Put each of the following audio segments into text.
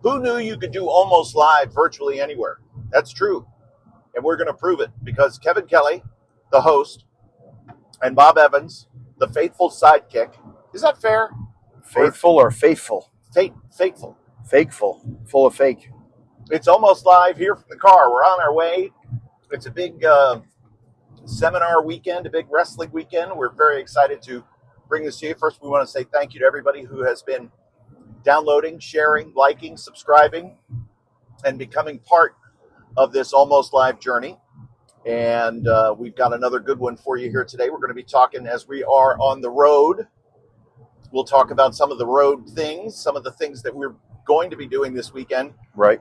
Who knew you could do Almost Live virtually anywhere? That's true. And we're going to prove it because Kevin Kelly, the host, and Bob Evans, the faithful sidekick. Is that fair? Faithful or faithful? Faithful. Fakeful. Full of fake. It's Almost Live here from the car. We're on our way. It's a big seminar weekend, a big wrestling weekend. We're very excited to bring this to you. First, we want to say thank you to everybody who has been downloading, sharing, liking, subscribing, and becoming part of this Almost Live journey. And we've got another good one for you here today. We're going to be talking as we are on the road. We'll talk about some of the road things, some of the things that we're going to be doing this weekend. Right.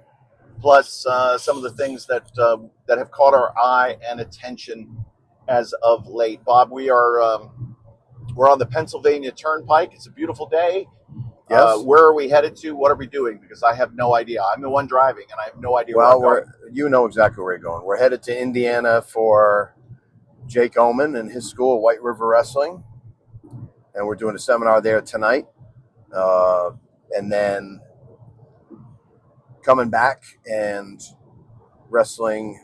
Plus some of the things that have caught our eye and attention as of late. Bob, we're on the Pennsylvania Turnpike. It's a beautiful day. Yes. Where are we headed to? What are we doing? Because I have no idea. I'm the one driving, and I have no idea Well, where I'm going. you know exactly where we're going. We're headed to Indiana for Jake Oman and his school, White River Wrestling. And we're doing a seminar there tonight. And then coming back and wrestling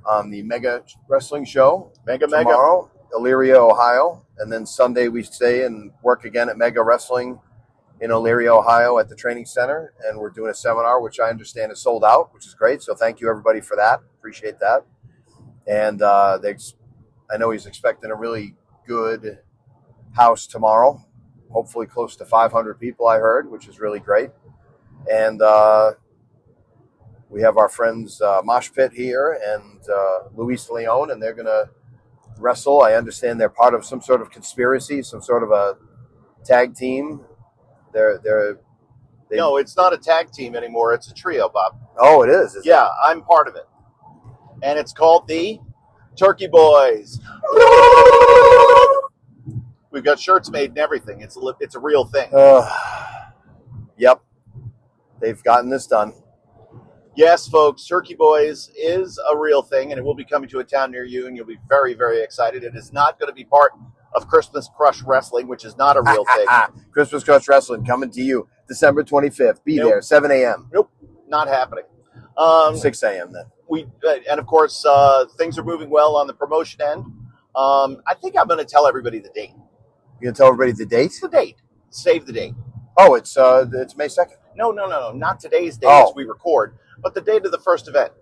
on the Mega Wrestling Show tomorrow, Elyria, Ohio. And then Sunday we stay and work again at Mega Wrestling in Elyria, Ohio at the training center. And we're doing a seminar, which I understand is sold out, which is great. So thank you, everybody, for that. Appreciate that. And I know he's expecting a really good house tomorrow, hopefully close to 500 people, I heard, which is really great. And we have our friends Mosh Pit here and Luis Leon, and they're going to wrestle. I understand they're part of some sort of conspiracy, some sort of a tag team. No, it's not a tag team anymore. It's a trio, Bob. Oh, it is? Yeah, I'm part of it. And it's called the Turkey Boys. We've got shirts made and everything. It's a real thing. Yep. They've gotten this done. Yes, folks, Turkey Boys is a real thing, and it will be coming to a town near you, and you'll be very, very excited. It is not going to be part of Christmas Crush Wrestling, which is not a real thing. Christmas Crush Wrestling coming to you December 25th. Be there, 7 a.m. Nope, not happening. 6 a.m. then. And of course, things are moving well on the promotion end. I think I'm going to tell everybody the date. You gonna tell everybody the date? The date. Save the date. Oh, it's May 2nd. No, not today's date as we record, but the date of the first event.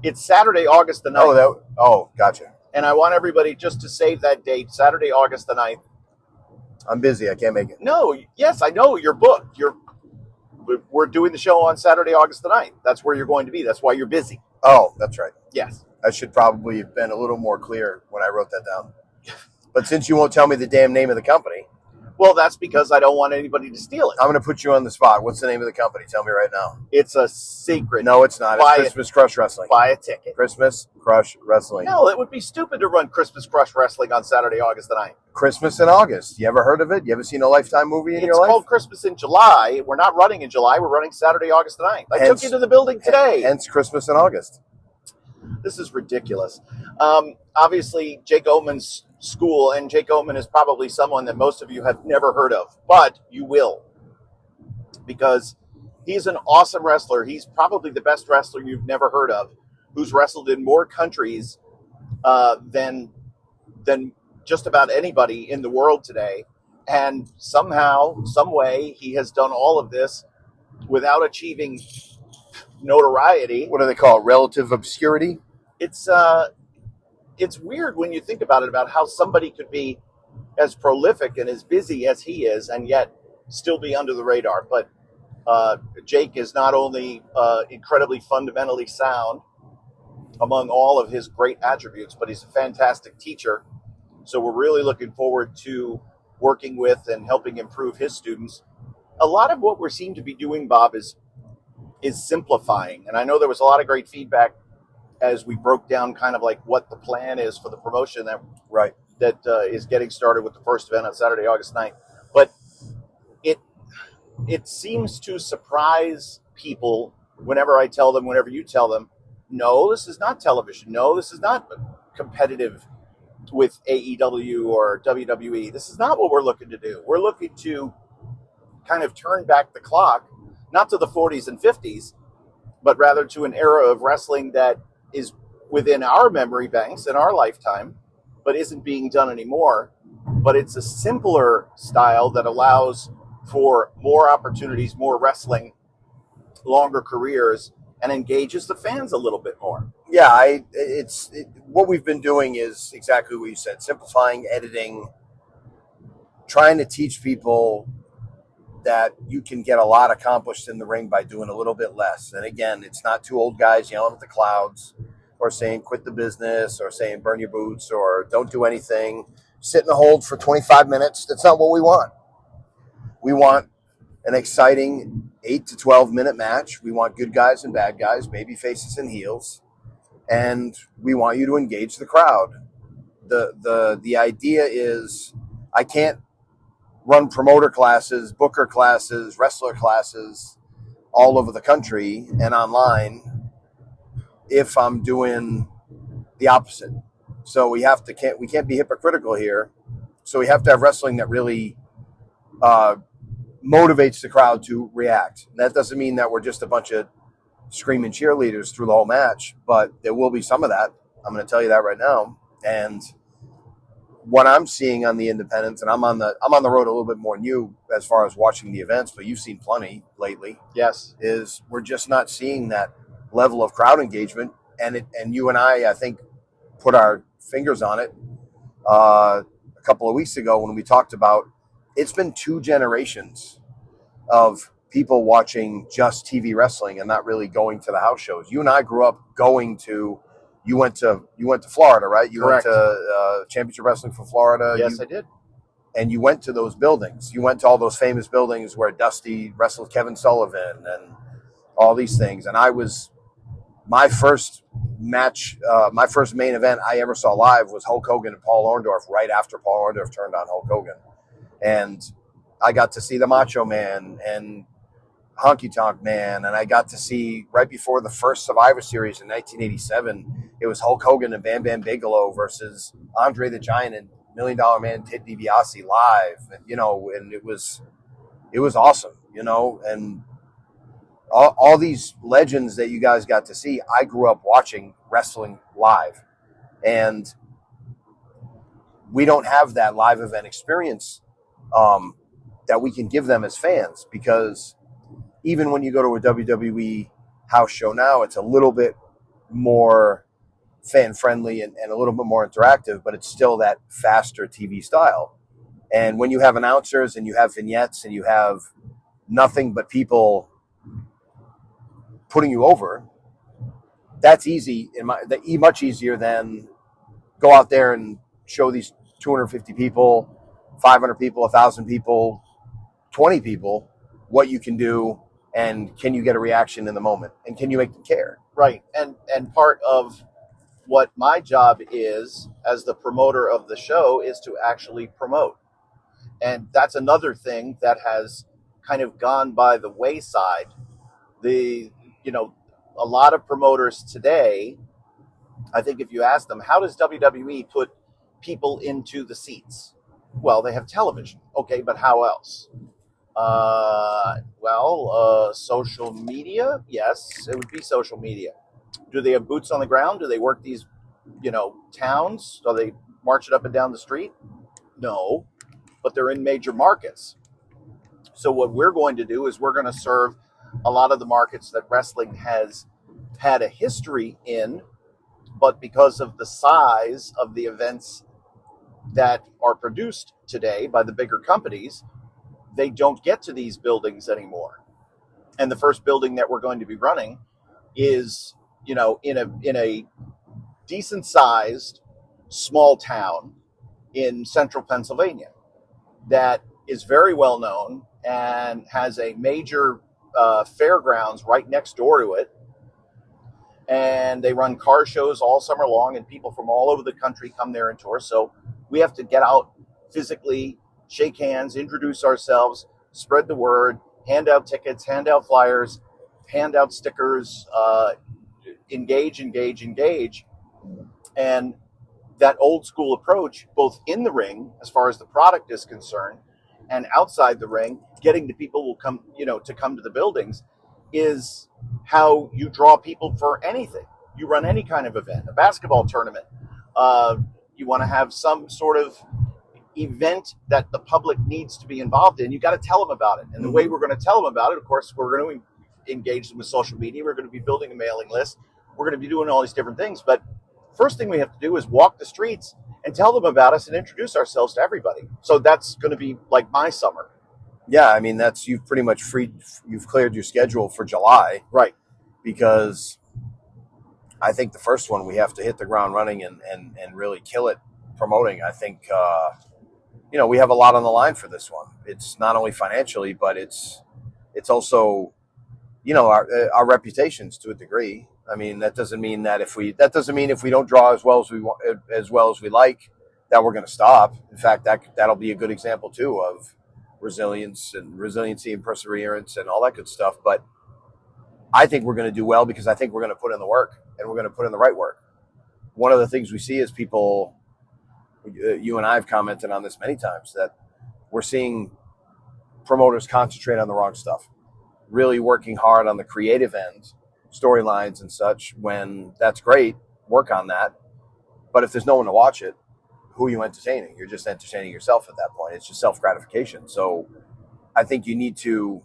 It's Saturday, August the 9th. Gotcha. And I want everybody just to save that date, Saturday, August the 9th. I'm busy. I can't make it. No, yes, I know. You're booked. We're doing the show on Saturday, August the 9th. That's where you're going to be. That's why you're busy. Oh, that's right. Yes. I should probably have been a little more clear when I wrote that down. But since you won't tell me the damn name of the company. Well, that's because I don't want anybody to steal it. I'm going to put you on the spot. What's the name of the company? Tell me right now. It's a secret. No, it's not. It's Christmas Crush Wrestling. Buy a ticket. Christmas Crush Wrestling. No, it would be stupid to run Christmas Crush Wrestling on Saturday, August the 9th. Christmas in August. You ever heard of it? You ever seen a Lifetime movie in your life? It's called Christmas in July. We're not running in July. We're running Saturday, August the 9th. I took you to the building today. Hence Christmas in August. This is ridiculous. Obviously, Jake Oman's school, and Jake Oman is probably someone that most of you have never heard of, but you will, because he's an awesome wrestler. He's probably the best wrestler you've never heard of, who's wrestled in more countries than just about anybody in the world today. And somehow, some way, he has done all of this without achieving notoriety. What do they call it? Relative obscurity? It's weird when you think about it, about how somebody could be as prolific and as busy as he is and yet still be under the radar. But Jake is not only incredibly fundamentally sound among all of his great attributes, but he's a fantastic teacher. So we're really looking forward to working with and helping improve his students. A lot of what we seem to be doing, Bob, is simplifying. And I know there was a lot of great feedback as we broke down kind of like what the plan is for the promotion that is getting started with the first event on Saturday, August 9th. But it seems to surprise people whenever I tell them, whenever you tell them, no, this is not television. No, this is not competitive with AEW or WWE. This is not what we're looking to do. We're looking to kind of turn back the clock not to the 40s and 50s, but rather to an era of wrestling that is within our memory banks in our lifetime, but isn't being done anymore. But it's a simpler style that allows for more opportunities, more wrestling, longer careers, and engages the fans a little bit more. Yeah, what we've been doing is exactly what you said: simplifying, editing, trying to teach people that you can get a lot accomplished in the ring by doing a little bit less. And again, it's not two old guys yelling at the clouds or saying quit the business or saying burn your boots or don't do anything. Sit in a hold for 25 minutes. That's not what we want. We want an exciting 8 to 12 minute match. We want good guys and bad guys, baby faces and heels. And we want you to engage the crowd. The idea is I can't run promoter classes, booker classes, wrestler classes all over the country and online if I'm doing the opposite. So we can't be hypocritical here. So we have to have wrestling that really motivates the crowd to react. That doesn't mean that we're just a bunch of screaming cheerleaders through the whole match, but there will be some of that. I'm going to tell you that right now. And what I'm seeing on the independents, and I'm on the road a little bit more than you as far as watching the events, but you've seen plenty lately. Yes, is we're just not seeing that level of crowd engagement, and you and I think, put our fingers on it a couple of weeks ago when we talked about it's been 2 generations of people watching just TV wrestling and not really going to the house shows. You and I grew up going to. You went to Florida, right? You correct. Went to Championship Wrestling for Florida. Yes, I did. And you went to those buildings. You went to all those famous buildings where Dusty wrestled Kevin Sullivan and all these things. And my first match, my first main event I ever saw live was Hulk Hogan and Paul Orndorff right after Paul Orndorff turned on Hulk Hogan. And I got to see the Macho Man and Honky Tonk Man, and I got to see right before the first Survivor Series in 1987, it was Hulk Hogan and Bam Bam Bigelow versus Andre the Giant and $1 Million Man Ted DiBiase live, and it was awesome, and all these legends that you guys got to see, I grew up watching wrestling live, and we don't have that live event experience that we can give them as fans, because even when you go to a WWE house show now, it's a little bit more fan-friendly and a little bit more interactive, but it's still that faster TV style. And when you have announcers and you have vignettes and you have nothing but people putting you over, that's much easier than go out there and show these 250 people, 500 people, 1,000 people, 20 people, what you can do. And can you get a reaction in the moment? And can you make them care? Right. And part of what my job is as the promoter of the show is to actually promote. And that's another thing that has kind of gone by the wayside. A lot of promoters today, I think if you ask them, how does WWE put people into the seats? Well, they have television. Okay, but how else? Social media. Yes, it would be social media. Do they have boots on the ground? Do they work these, towns? Do they march it up and down the street? No, but they're in major markets. So what we're going to do is we're going to serve a lot of the markets that wrestling has had a history in, but because of the size of the events that are produced today by the bigger companies, they don't get to these buildings anymore. And the first building that we're going to be running is, in a decent sized small town in central Pennsylvania that is very well known and has a major fairgrounds right next door to it. And they run car shows all summer long, and people from all over the country come there and tour. So we have to get out physically, shake hands, introduce ourselves, spread the word, hand out tickets, hand out flyers, hand out stickers, engage. And that old school approach, both in the ring, as far as the product is concerned, and outside the ring, getting the people will come, to come to the buildings, is how you draw people for anything. You run any kind of event, a basketball tournament. You want to have some sort of event that the public needs to be involved in. You got to tell them about it. And the way we're going to tell them about it, of course, we're going to engage them with social media. We're going to be building a mailing list. We're going to be doing all these different things. But first thing we have to do is walk the streets and tell them about us and introduce ourselves to everybody. So that's going to be like my summer. Yeah, I mean, you've pretty much you've cleared your schedule for July. Right. Because I think the first one we have to hit the ground running and really kill it promoting. I think, we have a lot on the line for this one. It's not only financially, but it's also, our reputations to a degree. I mean, that doesn't mean if we don't draw as well as we like, that we're going to stop. In fact, that'll be a good example too of resiliency and perseverance and all that good stuff. But I think we're going to do well because I think we're going to put in the work and we're going to put in the right work. One of the things we see is people, you and I have commented on this many times, that we're seeing promoters concentrate on the wrong stuff, really working hard on the creative end, storylines and such, when that's great, work on that. But if there's no one to watch it, who are you entertaining? You're just entertaining yourself at that point. It's just self-gratification. So I think you need to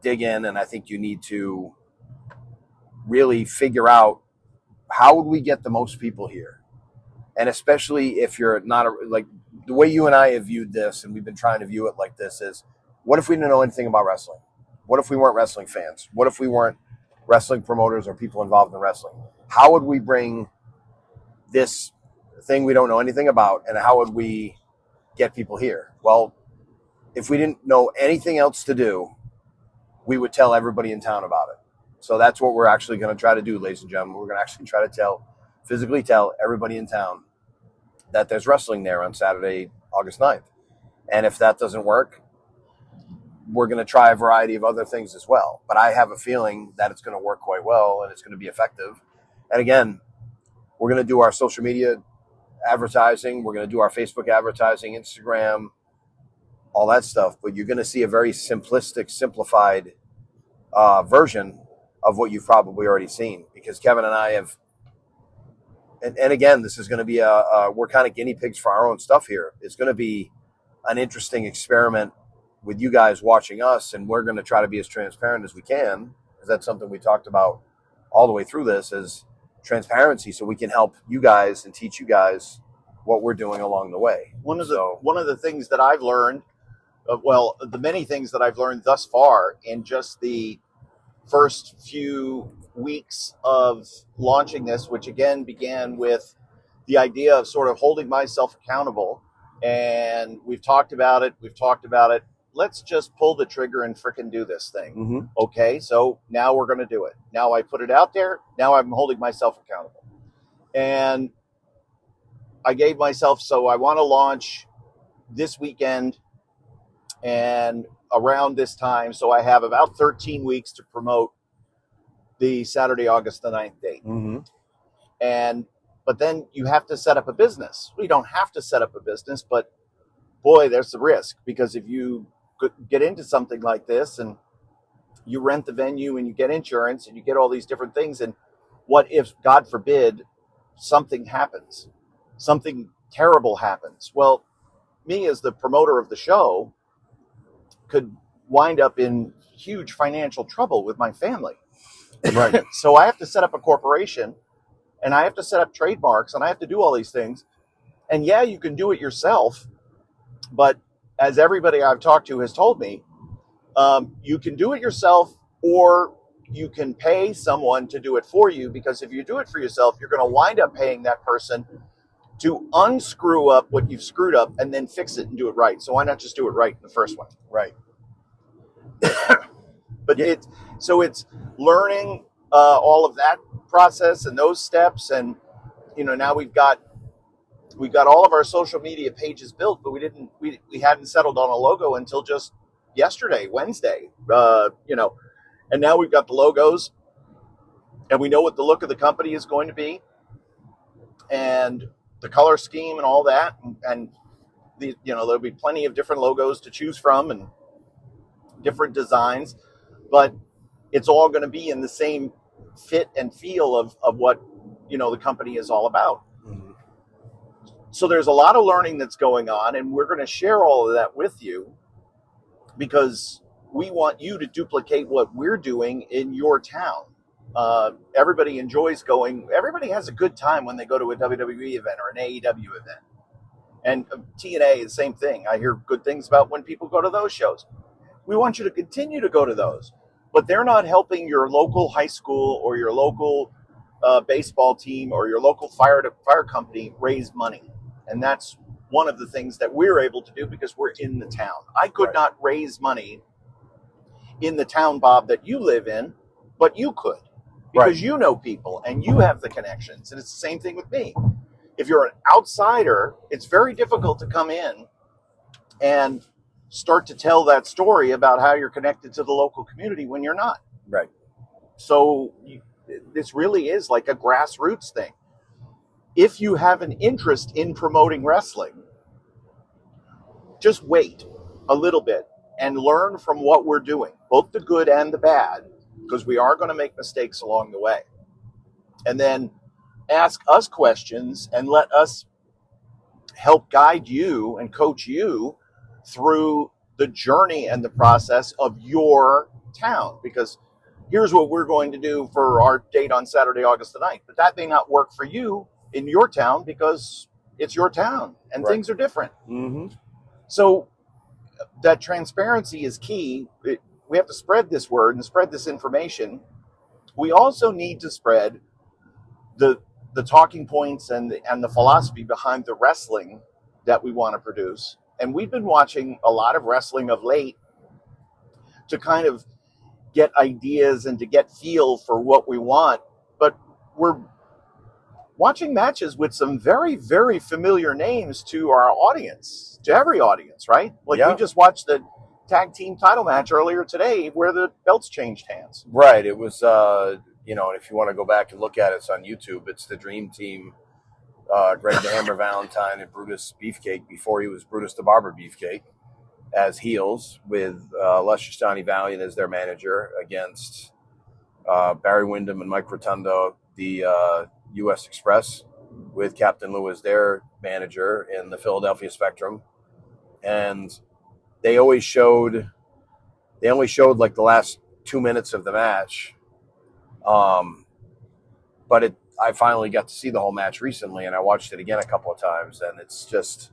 dig in, and I think you need to really figure out, how would we get the most people here? And especially if you're not like the way you and I have viewed this, and we've been trying to view it like this, is what if we didn't know anything about wrestling? What if we weren't wrestling fans? What if we weren't wrestling promoters or people involved in wrestling? How would we bring this thing we don't know anything about, and how would we get people here? Well, if we didn't know anything else to do, we would tell everybody in town about it. So that's what we're actually going to try to do, ladies and gentlemen. We're going to actually try to physically tell everybody in town that there's wrestling there on Saturday, August 9th. And if that doesn't work, we're going to try a variety of other things as well. But I have a feeling that it's going to work quite well and it's going to be effective. And again, we're going to do our social media advertising. We're going to do our Facebook advertising, Instagram, all that stuff. But you're going to see a very simplistic, simplified version of what you've probably already seen, because Kevin and I have, and again, this is going to be we're kind of guinea pigs for our own stuff here. It's going to be an interesting experiment with you guys watching us, and we're going to try to be as transparent as we can, because that's something we talked about all the way through this, is transparency, so we can help you guys and teach you guys what we're doing along the way. One of the things that I've learned, the many things that I've learned thus far in just the first few weeks of launching this, which again began with the idea of sort of holding myself accountable. And we've talked about it. Let's just pull the trigger and frickin' do this thing. Mm-hmm. Okay, so now we're going to do it. Now I put it out there. Now I'm holding myself accountable. And I gave myself, so I want to launch this weekend and around this time. So I have about 13 weeks to promote the Saturday, August the 9th date. Mm-hmm. But then you have to set up a business. We don't have to set up a business, but boy, there's the risk, because if you get into something like this and you rent the venue and you get insurance and you get all these different things, and what if, God forbid, something happens, something terrible happens? Well, me as the promoter of the show could wind up in huge financial trouble with my family. Right. So I have to set up a corporation, and I have to set up trademarks, and I have to do all these things. And yeah, you can do it yourself, but as everybody I've talked to has told me, you can do it yourself, or you can pay someone to do it for you, because if you do it for yourself, you're going to wind up paying that person to unscrew up what you've screwed up and then fix it and do it right. So why not just do it right in the first one? Right. But Yeah. It's learning all of that process and those steps. And, now we've got all of our social media pages built, but we hadn't settled on a logo until just yesterday, Wednesday, and now we've got the logos, and we know what the look of the company is going to be, and the color scheme and all that. And there'll be plenty of different logos to choose from and different designs, but it's all going to be in the same fit and feel of what the company is all about. Mm-hmm. So there's a lot of learning that's going on, and we're going to share all of that with you because we want you to duplicate what we're doing in your town. Everybody enjoys going. Everybody has a good time when they go to a WWE event or an AEW event. And TNA is the same thing. I hear good things about when people go to those shows. We want you to continue to go to those, but they're not helping your local high school or your local baseball team or your local fire company raise money. And that's one of the things that we're able to do because we're in the town. I could not raise money in the town, Bob, that you live in, but you could because you know people and you have the connections. And it's the same thing with me. If you're an outsider, it's very difficult to come in and start to tell that story about how you're connected to the local community when you're not. Right. So this really is like a grassroots thing. If you have an interest in promoting wrestling, just wait a little bit and learn from what we're doing, both the good and the bad, because we are going to make mistakes along the way. And then ask us questions and let us help guide you and coach you through the journey and the process of your town. Because here's what we're going to do for our date on Saturday, August the 9th. But that may not work for you in your town because it's your town and things are different. Mm-hmm. So that transparency is key. We have to spread this word and spread this information. We also need to spread the talking points and the philosophy behind the wrestling that we want to produce. And we've been watching a lot of wrestling of late to kind of get ideas and to get feel for what we want. But we're watching matches with some very, very familiar names to our audience, to every audience, right? Like we just watched the tag team title match earlier today where the belts changed hands. Right. It was, and if you want to go back and look at it, it's on YouTube. It's the Dream Team, Greg the Hammer Valentine and Brutus Beefcake before he was Brutus the Barber Beefcake as heels with Lester Stani Valiant as their manager against Barry Windham and Mike Rotundo, the U.S. Express, with Captain Lou as their manager in the Philadelphia Spectrum. And they only showed like the last 2 minutes of the match. But I finally got to see the whole match recently, and I watched it again a couple of times. And it's just,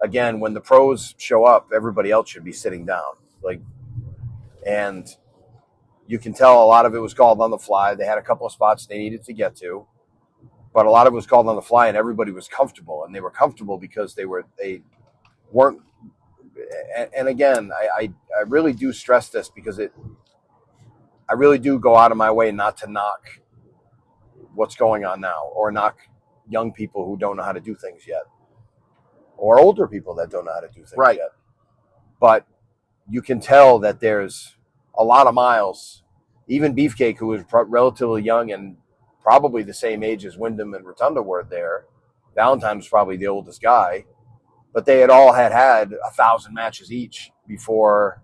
again, when the pros show up, everybody else should be sitting down. And you can tell a lot of it was called on the fly. They had a couple of spots they needed to get to, but a lot of it was called on the fly, and everybody was comfortable. And they were comfortable because they weren't. And again, I really do stress this because I really do go out of my way not to knock what's going on now or knock young people who don't know how to do things yet or older people that don't know how to do things yet. But you can tell that there's a lot of miles. Even Beefcake, who was relatively young and probably the same age as Wyndham and Rotunda were there. Valentine was probably the oldest guy. But they had all had 1,000 matches each before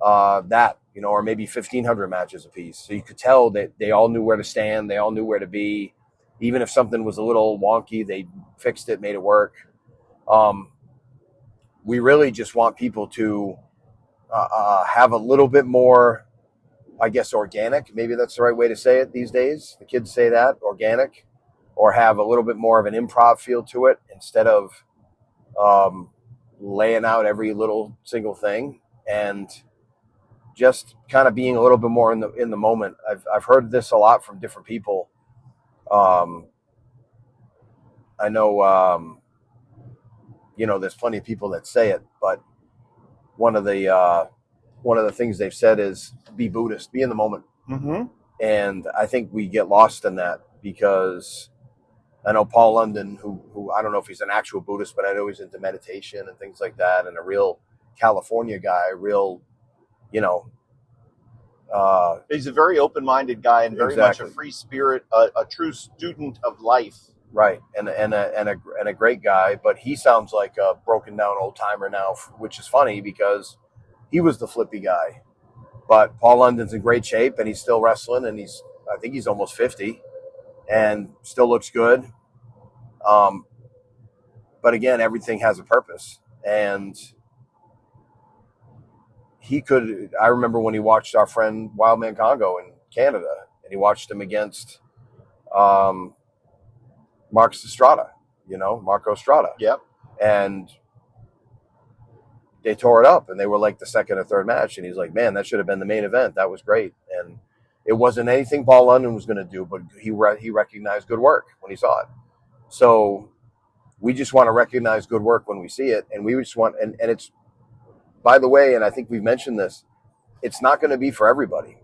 that, or maybe 1,500 matches apiece. So you could tell that they all knew where to stand. They all knew where to be. Even if something was a little wonky, they fixed it, made it work. We really just want people to have a little bit more, I guess, organic. Maybe that's the right way to say it these days. The kids say that, organic, or have a little bit more of an improv feel to it instead of laying out every little single thing, and just kind of being a little bit more in the moment. I've heard this a lot from different people. I know, there's plenty of people that say it, but one of the things they've said is be Buddhist, be in the moment. Mm-hmm. And I think we get lost in that because I know Paul London, who I don't know if he's an actual Buddhist, but I know he's into meditation and things like that, and a real California guy, he's a very open-minded guy and very much a free spirit, a true student of life. Right, and a great guy, but he sounds like a broken down old timer now, which is funny because he was the flippy guy. But Paul London's in great shape, and he's still wrestling, and I think he's almost 50, and still looks good. But again, everything has a purpose, and he could. I remember when he watched our friend Wildman Congo in Canada, and he watched him against Marco Estrada. Yep. And they tore it up, and they were like the second or third match. And he's like, man, that should have been the main event. That was great. And it wasn't anything Paul London was going to do, but he recognized good work when he saw it. So we just want to recognize good work when we see it. And we just want, and it's, by the way, and I think we've mentioned this, it's not going to be for everybody.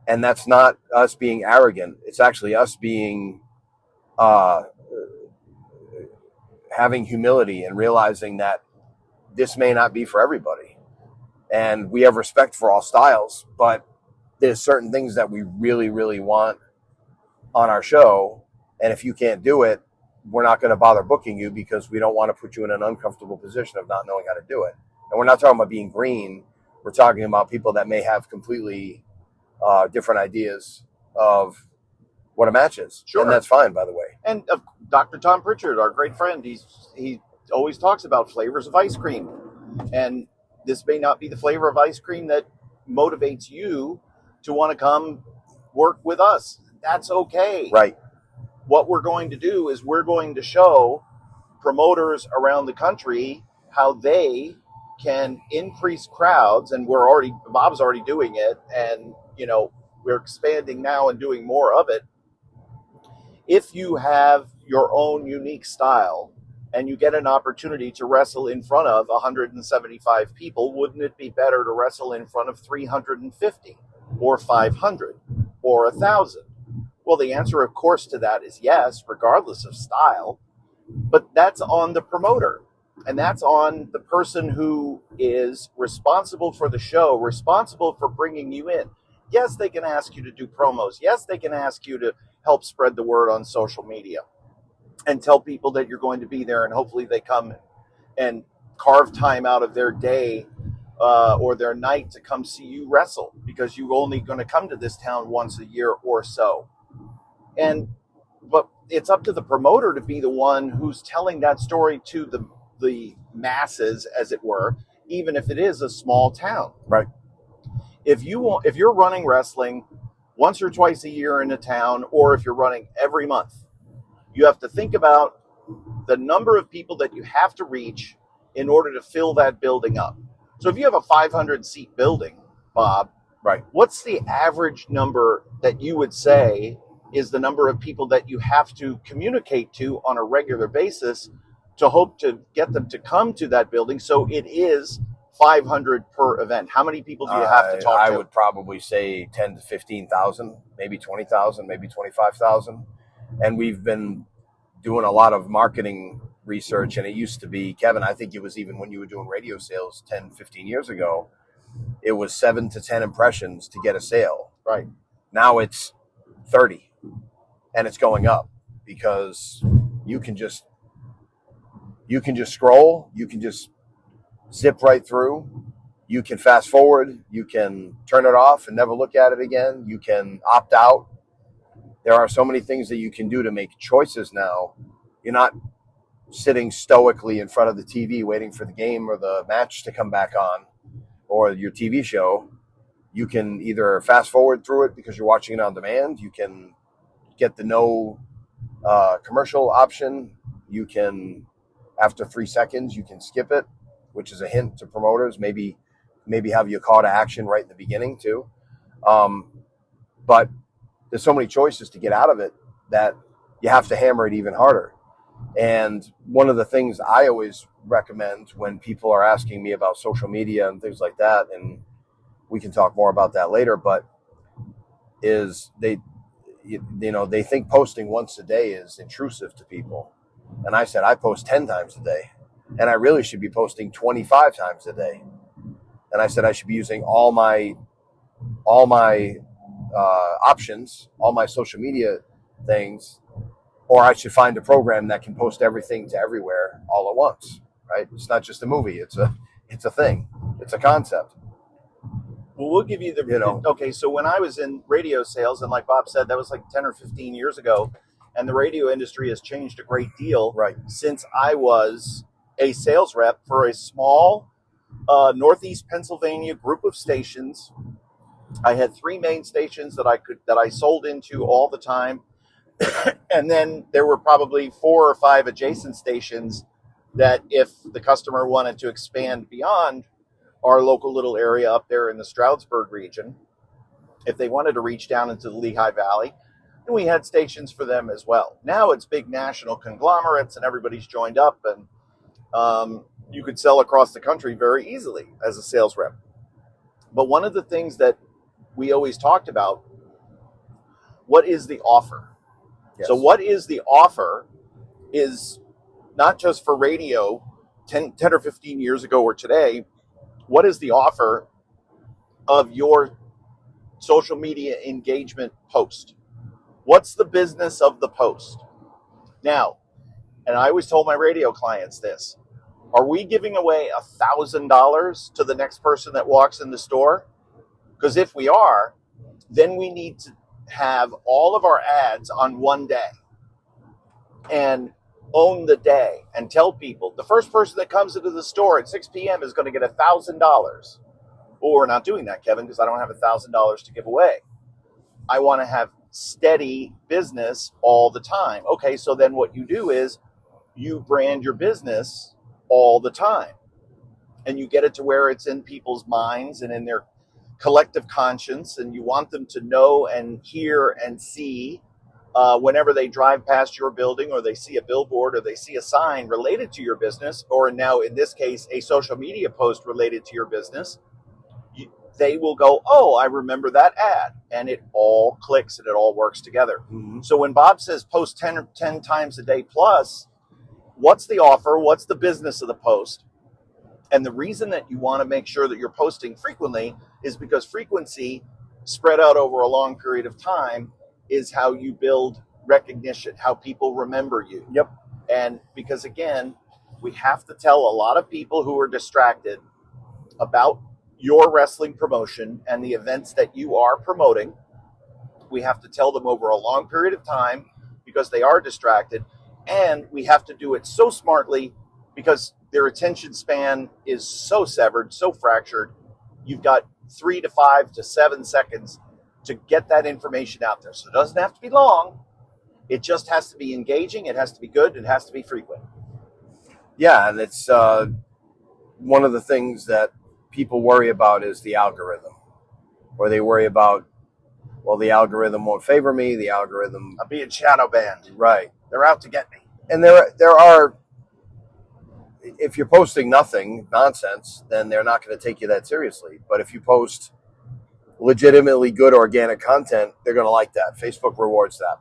And that's not us being arrogant. It's actually us being, having humility and realizing that this may not be for everybody. And we have respect for all styles, but there's certain things that we really, really want on our show. And if you can't do it, we're not going to bother booking you because we don't want to put you in an uncomfortable position of not knowing how to do it. And we're not talking about being green. We're talking about people that may have completely different ideas of what a match is. Sure. And that's fine, by the way. And Dr. Tom Pritchard, our great friend, he always talks about flavors of ice cream. And this may not be the flavor of ice cream that motivates you to want to come work with us. That's okay. Right. What we're going to do is we're going to show promoters around the country how they can increase crowds. And Bob's already doing it. And, we're expanding now and doing more of it. If you have your own unique style and you get an opportunity to wrestle in front of 175 people, wouldn't it be better to wrestle in front of 350 or 500 or 1,000? Well, the answer, of course, to that is yes, regardless of style. But that's on the promoter. And that's on the person who is responsible for the show, responsible for bringing you in. Yes, they can ask you to do promos. Yes, they can ask you to help spread the word on social media and tell people that you're going to be there, and hopefully they come and carve time out of their day or their night to come see you wrestle because you're only going to come to this town once a year or so. But it's up to the promoter to be the one who's telling that story to the masses, as it were, even if it is a small town. Right. If you're running wrestling once or twice a year in a town, or if you're running every month, you have to think about the number of people that you have to reach in order to fill that building up. So if you have a 500-seat building, Bob, right, what's the average number that you would say is the number of people that you have to communicate to on a regular basis to hope to get them to come to that building so it is 500 per event? How many people do you have to talk to? I would probably say 10 to 15,000, maybe 20,000, maybe 25,000. And we've been doing a lot of marketing research. And it used to be, Kevin, I think it was even when you were doing radio sales 10, 15 years ago, it was 7 to 10 impressions to get a sale. Right. Now it's 30, and it's going up because you can just scroll, you can just zip right through, you can fast forward, you can turn it off and never look at it again, you can opt out. There are so many things that you can do to make choices now. You're not sitting stoically in front of the TV waiting for the game or the match to come back on or your TV show. You can either fast forward through it because you're watching it on demand. You can get the no commercial option. You can, after 3 seconds, you can skip it, which is a hint to promoters. Maybe have your call to action right in the beginning too. But there's so many choices to get out of it that you have to hammer it even harder. And one of the things I always recommend when people are asking me about social media and things like that, and we can talk more about that later, but is they think posting once a day is intrusive to people. And I said, I post 10 times a day, and I really should be posting 25 times a day. And I said, I should be using all my options, all my social media things or I should find a program that can post everything to everywhere all at once, right? It's not just a movie. It's a thing. It's a concept. Well, we'll give you the, okay, so when I was in radio sales, and like Bob said, that was like 10 or 15 years ago, and the radio industry has changed a great deal since I was a sales rep for a small Northeast Pennsylvania group of stations. I had 3 main stations that I sold into all the time. And then there were probably 4 or 5 adjacent stations that if the customer wanted to expand beyond our local little area up there in the Stroudsburg region, if they wanted to reach down into the Lehigh Valley, and we had stations for them as well. Now it's big national conglomerates and everybody's joined up, and you could sell across the country very easily as a sales rep. But one of the things that we always talked about, what is the offer? Yes. So what is the offer is not just for radio 10 or 15 years ago or today. What is the offer of your social media engagement post? What's the business of the post? Now, and I always told my radio clients this, are we giving away $1,000 to the next person that walks in the store? Because if we are, then we need to have all of our ads on one day and own the day and tell people the first person that comes into the store at 6 p.m. is going to get $1,000. Well, we're not doing that, Kevin, because I don't have $1,000 to give away. I want to have steady business all the time. Okay, so then what you do is you brand your business all the time, and you get it to where it's in people's minds and in their collective conscience, and you want them to know and hear and see whenever they drive past your building, or they see a billboard, or they see a sign related to your business, or now in this case a social media post related to your business. They will go, oh, I remember that ad, and it all clicks and it all works together. Mm-hmm. So when Bob says post 10 times a day plus, what's the offer? What's the business of the post? And the reason that you want to make sure that you're posting frequently is because frequency spread out over a long period of time is how you build recognition, how people remember you. Yep. And because, again, we have to tell a lot of people who are distracted about your wrestling promotion and the events that you are promoting. We have to tell them over a long period of time because they are distracted, and we have to do it so smartly because their attention span is so severed, so fractured. You've got 3 to 5 to 7 seconds to get that information out there. So it doesn't have to be long. It just has to be engaging. It has to be good. It has to be frequent. Yeah, and it's one of the things that people worry about is the algorithm, or they worry about, well, the algorithm won't favor me. The algorithm, I'm being shadow banned. Right. They're out to get me. And there are, if you're posting nothing, nonsense, then they're not going to take you that seriously. But if you post legitimately good organic content, they're going to like that. Facebook rewards that.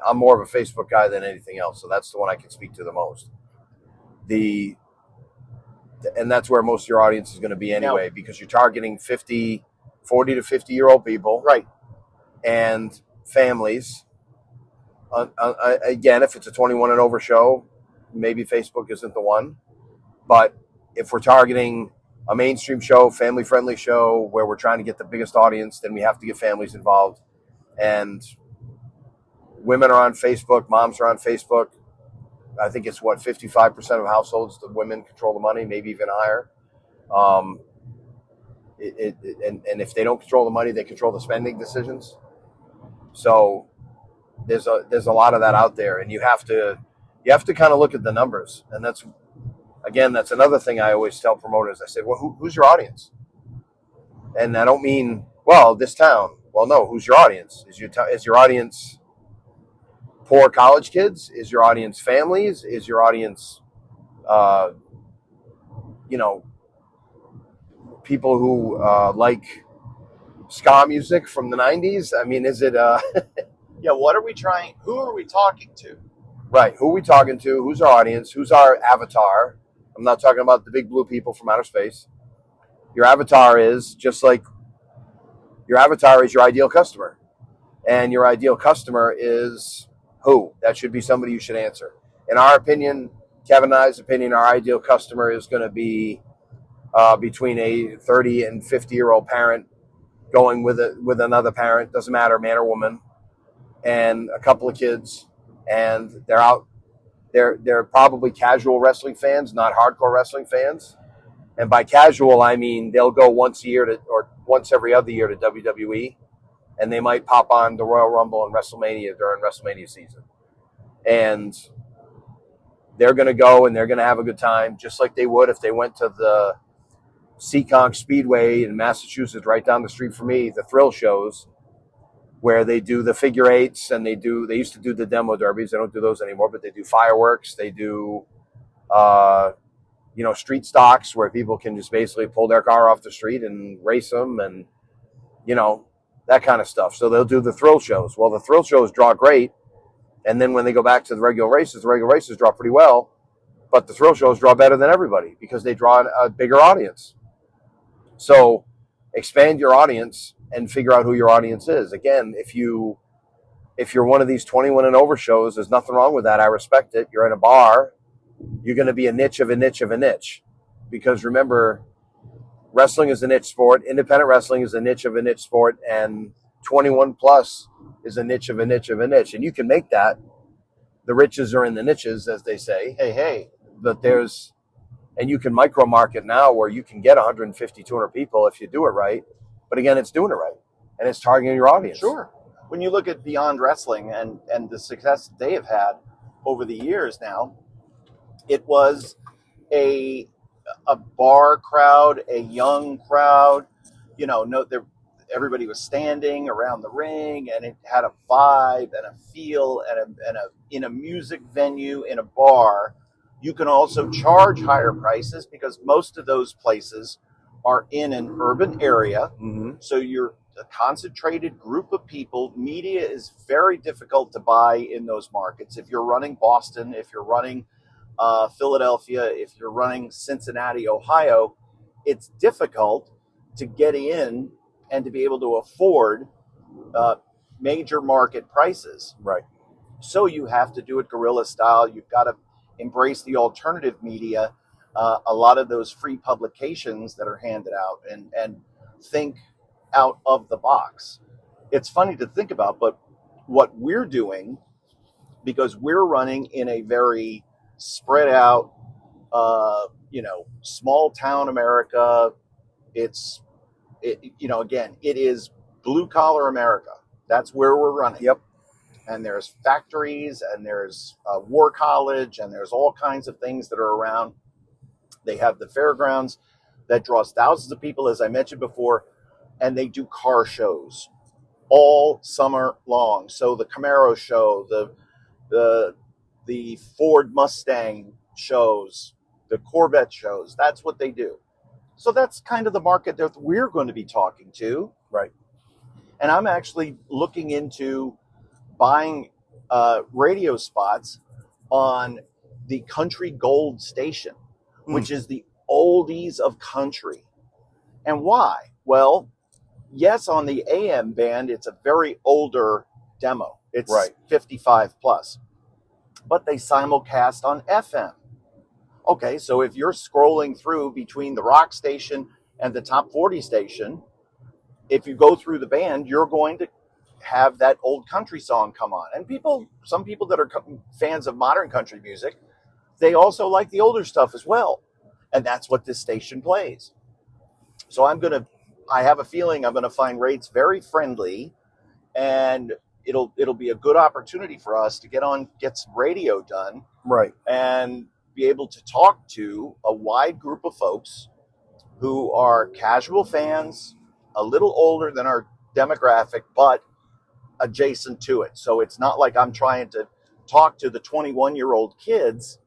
I'm more of a Facebook guy than anything else, so that's the one I can speak to the most. And that's where most of your audience is going to be anyway, because you're targeting 40 to 50-year-old people, right? And families. Again, if it's a 21 and over show, maybe Facebook isn't the one. But if we're targeting a mainstream show, family-friendly show, where we're trying to get the biggest audience, then we have to get families involved. And women are on Facebook, moms are on Facebook. I think it's 55% of households, the women control the money, maybe even higher. And if they don't control the money, they control the spending decisions. So there's a lot of that out there, and you have to kind of look at the numbers. And that's another thing I always tell promoters. I say, well, who's your audience? And I don't mean, well, this town. Well, no, who's your audience? Is your audience poor college kids? Is your audience families? Is your audience, people who like ska music from the 90s? I mean, is it... Yeah, what are we trying? Who are we talking to? Right, who are we talking to? Who's our audience? Who's our avatar? I'm not talking about the big blue people from outer space. Your avatar is your ideal customer. And your ideal customer is Who? That should be somebody you should answer. In our opinion, Kevin and I's opinion, our ideal customer is going to be between a 30 and 50-year-old parent going with another parent, doesn't matter, man or woman, and a couple of kids, and they're out. They're probably casual wrestling fans, not hardcore wrestling fans. And by casual, I mean they'll go once a year or once every other year to WWE, and they might pop on the Royal Rumble and WrestleMania during WrestleMania season. And they're going to go and they're going to have a good time, just like they would if they went to the Seekonk Speedway in Massachusetts, right down the street from me, the thrill shows, where they do the figure eights and they used to do the demo derbies. They don't do those anymore, but they do fireworks. They do, street stocks where people can just basically pull their car off the street and race them and, that kind of stuff. So they'll do the thrill shows. Well, the thrill shows draw great. And then when they go back to the regular races draw pretty well. But the thrill shows draw better than everybody because they draw a bigger audience. So expand your audience and figure out who your audience is. Again, if you're one of these 21 and over shows, there's nothing wrong with that. I respect it. You're in a bar. You're going to be a niche of a niche of a niche. Because remember, wrestling is a niche sport. Independent wrestling is a niche of a niche sport. And 21 plus is a niche of a niche of a niche. And you can make that. The riches are in the niches, as they say. Hey. But and you can micro market now where you can get 150, 200 people if you do it right. But again, it's doing it right. And it's targeting your audience. Sure. When you look at Beyond Wrestling and the success they have had over the years now, it was a bar crowd, a young crowd. Everybody was standing around the ring, and it had a vibe and a feel and in a music venue, in a bar. You can also charge higher prices because most of those places are in an urban area. Mm-hmm. So you're a concentrated group of people. Media is very difficult to buy in those markets. If you're running Boston, if you're running Philadelphia, if you're running Cincinnati, Ohio, it's difficult to get in and to be able to afford major market prices. Right. So you have to do it guerrilla style. You've got to embrace the alternative media, a lot of those free publications that are handed out, and think out of the box. It's funny to think about, but what we're doing, because we're running in a very spread out, small town America, it is blue collar America. That's where we're running. Yep. And there's factories, and there's War College, and there's all kinds of things that are around. They have the fairgrounds that draws thousands of people, as I mentioned before, and they do car shows all summer long. So the Camaro show, the Ford Mustang shows, the Corvette shows, that's what they do. So that's kind of the market that we're going to be talking to. Right. And I'm actually looking into buying radio spots on the Country Gold station, which is the oldies of country. And why? Well, yes, on the AM band, it's a very older demo. It's right. 55 plus. But they simulcast on FM. Okay, so if you're scrolling through between the rock station and the top 40 station, if you go through the band, you're going to have that old country song come on. And some people that are fans of modern country music, they also like the older stuff as well. And that's what this station plays. So I have a feeling I'm going to find rates very friendly, and it'll be a good opportunity for us to get some radio done. Right. And be able to talk to a wide group of folks who are casual fans, a little older than our demographic, but adjacent to it. So it's not like I'm trying to talk to the 21-year-old kids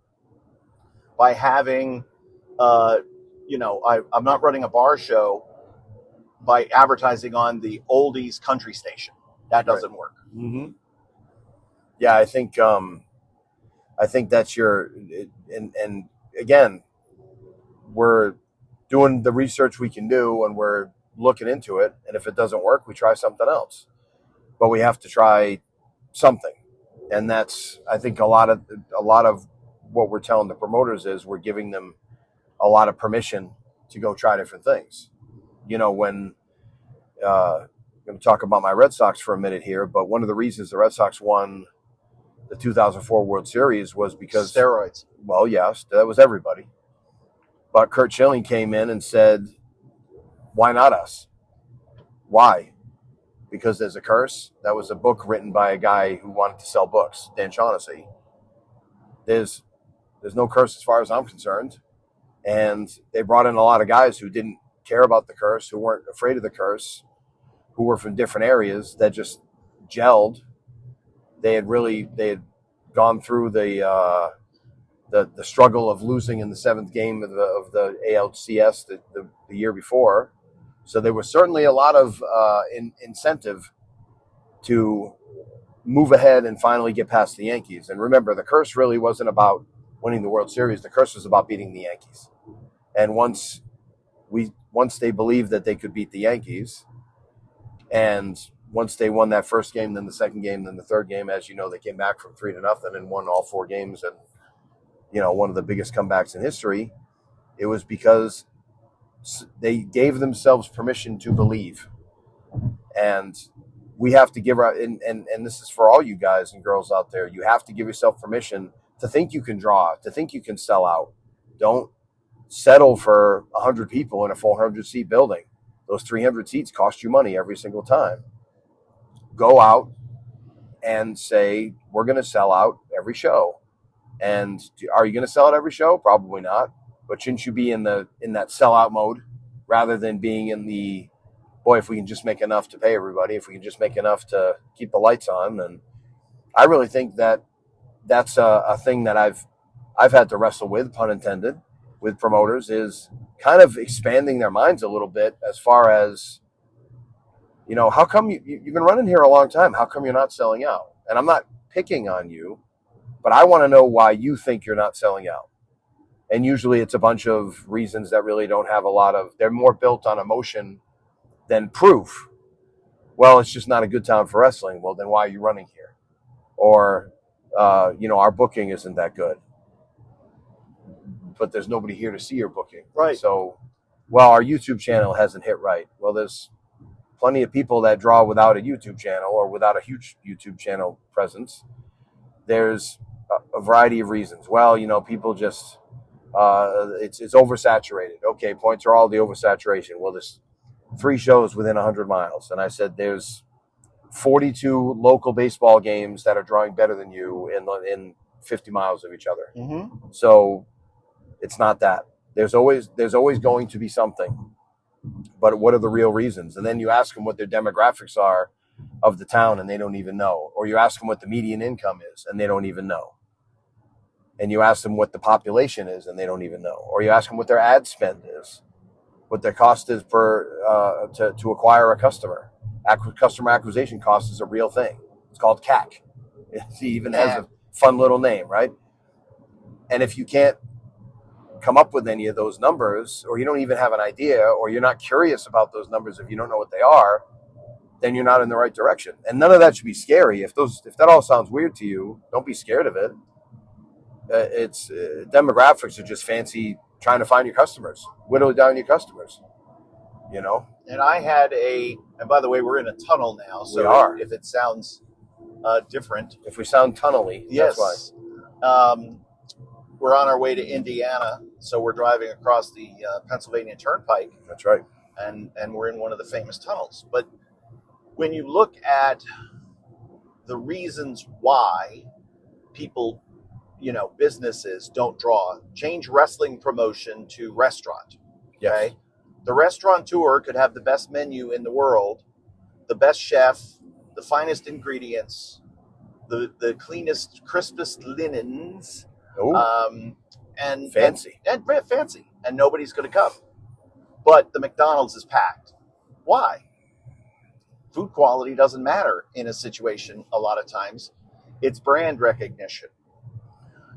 by having, I'm not running a bar show by advertising on the oldies country station. That doesn't work. Mm-hmm. Yeah, I think that's and again, we're doing the research we can do, and we're looking into it. And if it doesn't work, we try something else. But we have to try something. And that's, I think, a lot of what we're telling the promoters is we're giving them a lot of permission to go try different things. When I'm going to talk about my Red Sox for a minute here, but one of the reasons the Red Sox won the 2004 World Series was because steroids. Well, yes, that was everybody. But Curt Schilling came in and said, "Why not us? Why? Because there's a curse." That was a book written by a guy who wanted to sell books, Dan Shaughnessy. There's no curse as far as I'm concerned. And they brought in a lot of guys who didn't care about the curse, who weren't afraid of the curse, who were from different areas that just gelled. They had gone through the struggle of losing in the seventh game of the ALCS the year before. So there was certainly a lot of incentive to move ahead and finally get past the Yankees. And remember, the curse really wasn't about winning the World Series. The curse was about beating the Yankees. And once they believed that they could beat the Yankees, and once they won that first game, then the second game, then the third game, as you know, they came back from 3-0 and won all 4 games. And, one of the biggest comebacks in history. It was because they gave themselves permission to believe. And we have to give and this is for all you guys and girls out there. You have to give yourself permission to think you can draw, to think you can sell out. Don't settle for 100 people in a 400-seat building. Those 300 seats cost you money every single time. Go out and say, we're going to sell out every show. And are you going to sell out every show? Probably not. But shouldn't you be in that sellout mode rather than being in the, boy, if we can just make enough to pay everybody, if we can just make enough to keep the lights on? And I really think that's a thing that I've had to wrestle with, pun intended, with promoters, is kind of expanding their minds a little bit as far as, how come you've been running here a long time? How come you're not selling out? And I'm not picking on you, but I want to know why you think you're not selling out. And usually it's a bunch of reasons that really don't have they're more built on emotion than proof. Well, it's just not a good time for wrestling. Well, then why are you running here? Or, our booking isn't that good. But there's nobody here to see your booking. Right. So, our YouTube channel hasn't hit right. Well, there's plenty of people that draw without a YouTube channel or without a huge YouTube channel presence. There's a variety of reasons. Well, people just, it's oversaturated. Okay, points are all the oversaturation. Well, there's 3 shows within 100 miles. And I said, there's 42 local baseball games that are drawing better than you in 50 miles of each other. Mm-hmm. So it's not that. There's always going to be something. But what are the real reasons? And then you ask them what their demographics are of the town, and they don't even know. Or you ask them what the median income is, and they don't even know. And you ask them what the population is, and they don't even know. Or you ask them what their ad spend is, what their cost is to acquire a customer. Customer acquisition cost is a real thing. It's called CAC. It even has a fun little name, right? And if you can't come up with any of those numbers, or you don't even have an idea, or you're not curious about those numbers if you don't know what they are, then you're not in the right direction. And none of that should be scary. If that all sounds weird to you, don't be scared of it. It's demographics are just fancy trying to find your customers, whittle down your customers. And I had and by the way, we're in a tunnel now, so we are. If it sounds different, if we sound tunnely, yes. That's why. We're on our way to Indiana, so we're driving across the Pennsylvania Turnpike. That's right. And we're in one of the famous tunnels. But when you look at the reasons why people, businesses don't draw, change wrestling promotion to restaurant. Yes. Okay? The restaurateur could have the best menu in the world, the best chef, the finest ingredients, the cleanest, crispest linens. And fancy. And fancy. And nobody's going to come. But the McDonald's is packed. Why? Food quality doesn't matter in a situation a lot of times. It's brand recognition.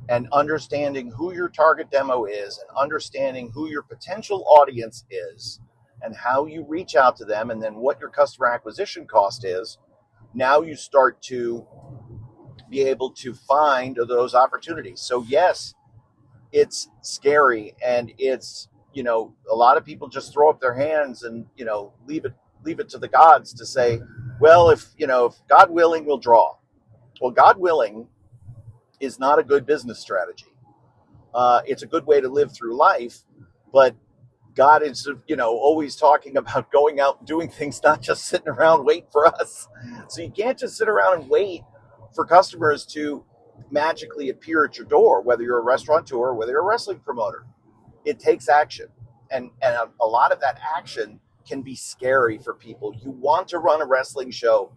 And understanding who your target demo is, and understanding who your potential audience is, and how you reach out to them, and then what your customer acquisition cost is. Now you start to be able to find those opportunities. So yes, it's scary, and it's, a lot of people just throw up their hands and, leave it to the gods to say, well, if God willing, we'll draw. Well, God willing is not a good business strategy. It's a good way to live through life, but God is, always talking about going out and doing things, not just sitting around waiting for us. So you can't just sit around and wait for customers to magically appear at your door, whether you're a restaurateur or whether you're a wrestling promoter. It takes action. And a lot of that action can be scary for people. You want to run a wrestling show.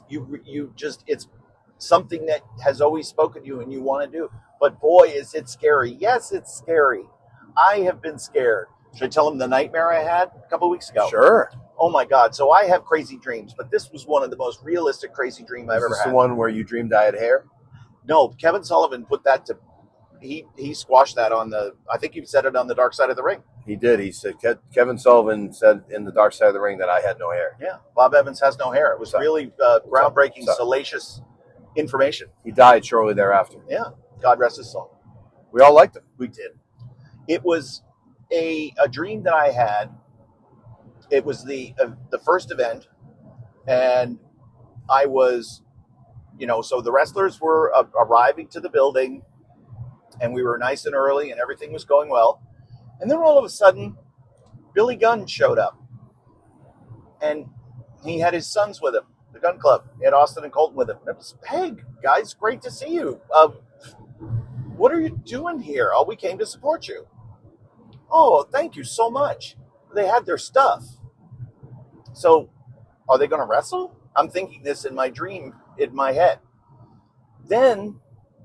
It's something that has always spoken to you and you want to do. But boy, is it scary. Yes, it's scary. I have been scared. Should I tell them the nightmare I had a couple of weeks ago? Sure. Oh my God. So I have crazy dreams, but this was one of the most realistic crazy dreams I've ever had. Is this the one where you dreamed I had hair? No, Kevin Sullivan put that to, he squashed that I think he said it on the Dark Side of the Ring. He did. He said, Kevin Sullivan said in the Dark Side of the Ring that I had no hair. Yeah. Bob Evans has no hair. It was really groundbreaking, salacious information. He died shortly thereafter. Yeah. God rest his soul. We all liked him. We did. It was a dream that I had. It was the first event, and I was, so the wrestlers were arriving to the building, and we were nice and early, and everything was going well. And then all of a sudden, Billy Gunn showed up, and he had his sons with him, the Gun Club. He had Austin and Colton with him. And it was, hey, guys, great to see you. What are you doing here? Oh, we came to support you. Oh, thank you so much. They had their stuff. So, are they going to wrestle? I'm thinking this in my dream, in my head. Then,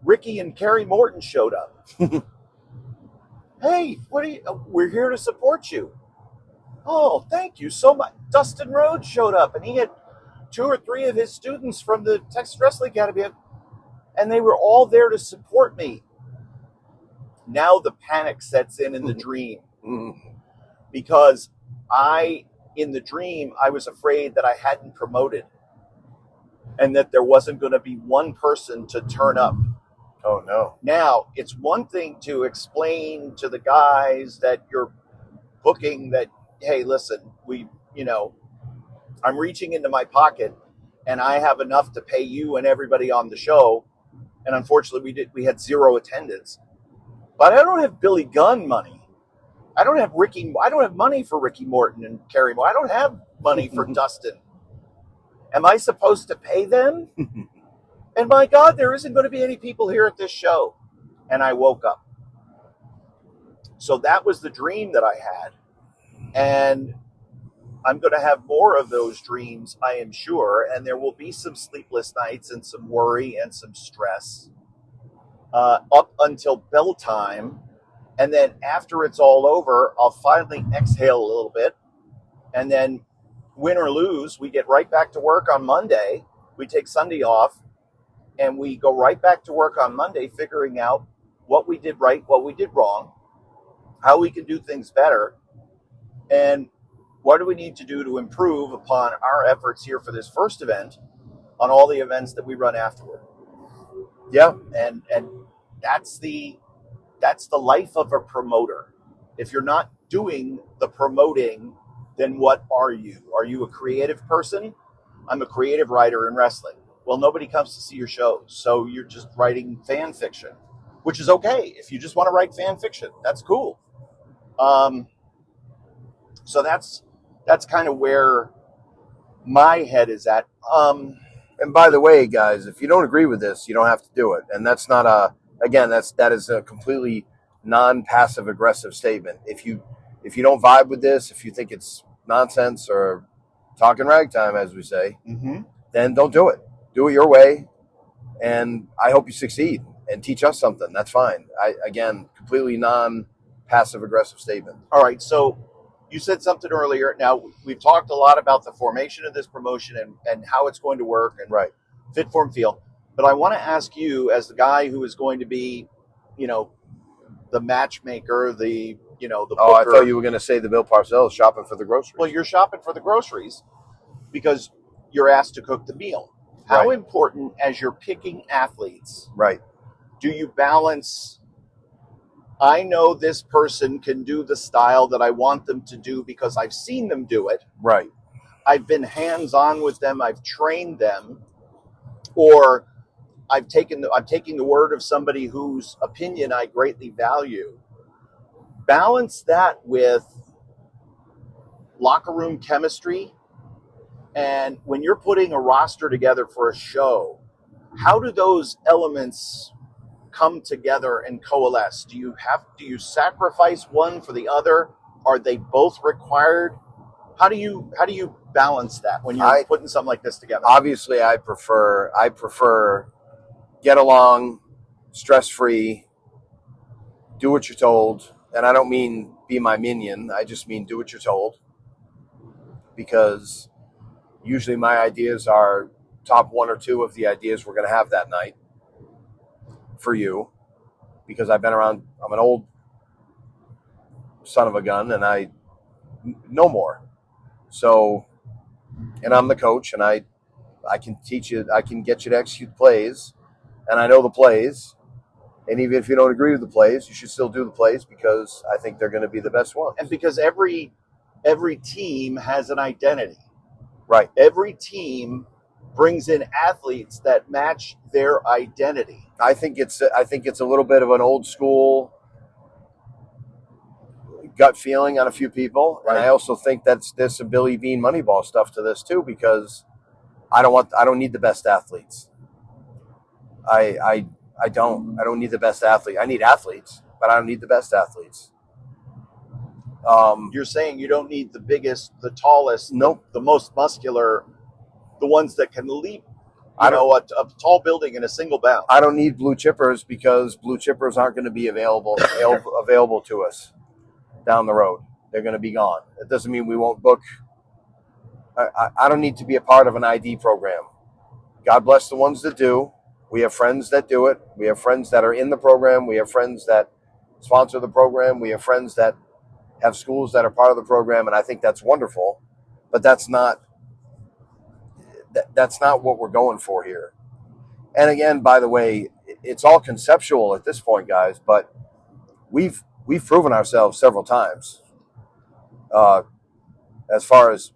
Ricky and Kerry Morton showed up. Hey, we're here to support you. Oh, thank you so much. Dustin Rhodes showed up, and he had 2 or 3 of his students from the Texas Wrestling Academy, and they were all there to support me. Now the panic sets in the dream, because in the dream, I was afraid that I hadn't promoted, and that there wasn't going to be one person to turn up. Oh, no. Now, it's one thing to explain to the guys that you're booking that, hey, listen, I'm reaching into my pocket and I have enough to pay you and everybody on the show. And unfortunately, we had 0 attendance. But I don't have Billy Gunn money. I don't have money for Ricky Morton and Kerry Morton. I don't have money for Dustin. Am I supposed to pay them? And my God, there isn't going to be any people here at this show. And I woke up. So that was the dream that I had. And I'm going to have more of those dreams, I am sure. And there will be some sleepless nights and some worry and some stress up until bell time. And then after it's all over, I'll finally exhale a little bit. And then win or lose, we get right back to work on Monday. We take Sunday off. And we go right back to work on Monday, figuring out what we did right, what we did wrong, how we can do things better, and what do we need to do to improve upon our efforts here for this first event on all the events that we run afterward. Yeah. And that's the life of a promoter. If you're not doing the promoting, then what are you? Are you a creative person? I'm a creative writer in wrestling. Well, nobody comes to see your shows, so you're just writing fan fiction, which is okay. If you just want to write fan fiction, that's cool. So that's kind of where my head is at. And by the way, guys, if you don't agree with this, you don't have to do it. And that's not that is a completely non-passive aggressive statement. If you don't vibe with this, if you think it's nonsense or talking ragtime, as we say, then don't do it. Do it your way, and I hope you succeed and teach us something. That's fine. Completely non-passive aggressive statement. All right, so you said something earlier. Now, we've talked a lot about the formation of this promotion and how it's going to work and right. Fit, form, feel. But I want to ask you, as the guy who is going to be, the matchmaker, the booker. Oh, I thought you were going to say the Bill Parcells shopping for the groceries. Well, you're shopping for the groceries because you're asked to cook the meal. How important, as you're picking athletes, do you balance, I know this person can do the style that I want them to do because I've seen them do it. Right. I've been hands-on with them. I've trained them. Or I'm taking the word of somebody whose opinion I greatly value. Balance that with locker room chemistry. And when you're putting a roster together for a show, how do those elements come together and coalesce? Do you sacrifice one for the other? Are they both required? How do you balance that when you're putting something like this together? Obviously, I prefer get along, stress-free, do what you're told. And I don't mean be my minion. I just mean do what you're told. Because usually my ideas are top one or two of the ideas we're going to have that night for you. Because I've been around, I'm an old son of a gun and I know more. So, and I'm the coach and I can teach you, I can get you to execute plays. And I know the plays. And even if you don't agree with the plays, you should still do the plays because I think they're going to be the best ones. And because every team has an identity. Right. Every team brings in athletes that match their identity. I think it's a little bit of an old school gut feeling on a few people. Right. And I also think there's some Billy Bean Moneyball stuff to this too, because I don't need the best athletes. I don't need the best athlete. I need athletes, but I don't need the best athletes. You're saying you don't need the biggest, the tallest, nope. the most muscular, the ones that can leap, a tall building in a single bound. I don't need blue chippers because blue chippers aren't going to be available to us down the road. They're going to be gone. It doesn't mean we won't book. I don't need to be a part of an ID program. God bless the ones that do. We have friends that do it. We have friends that are in the program. We have friends that sponsor the program. We have friends that have schools that are part of the program, and I think that's wonderful. But that's not what we're going for here. And again, by the way, it's all conceptual at this point, guys. But we've proven ourselves several times as far as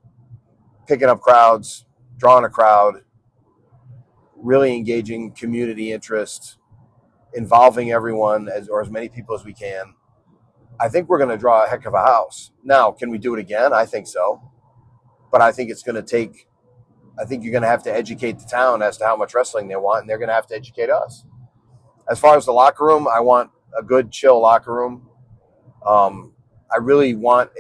picking up crowds, drawing a crowd, really engaging community interest, involving everyone as many people as we can. I think we're going to draw a heck of a house. Now, can we do it again? I think so. But I think you're going to have to educate the town as to how much wrestling they want, and they're going to have to educate us. As far as the locker room, I want a good, chill locker room. I really want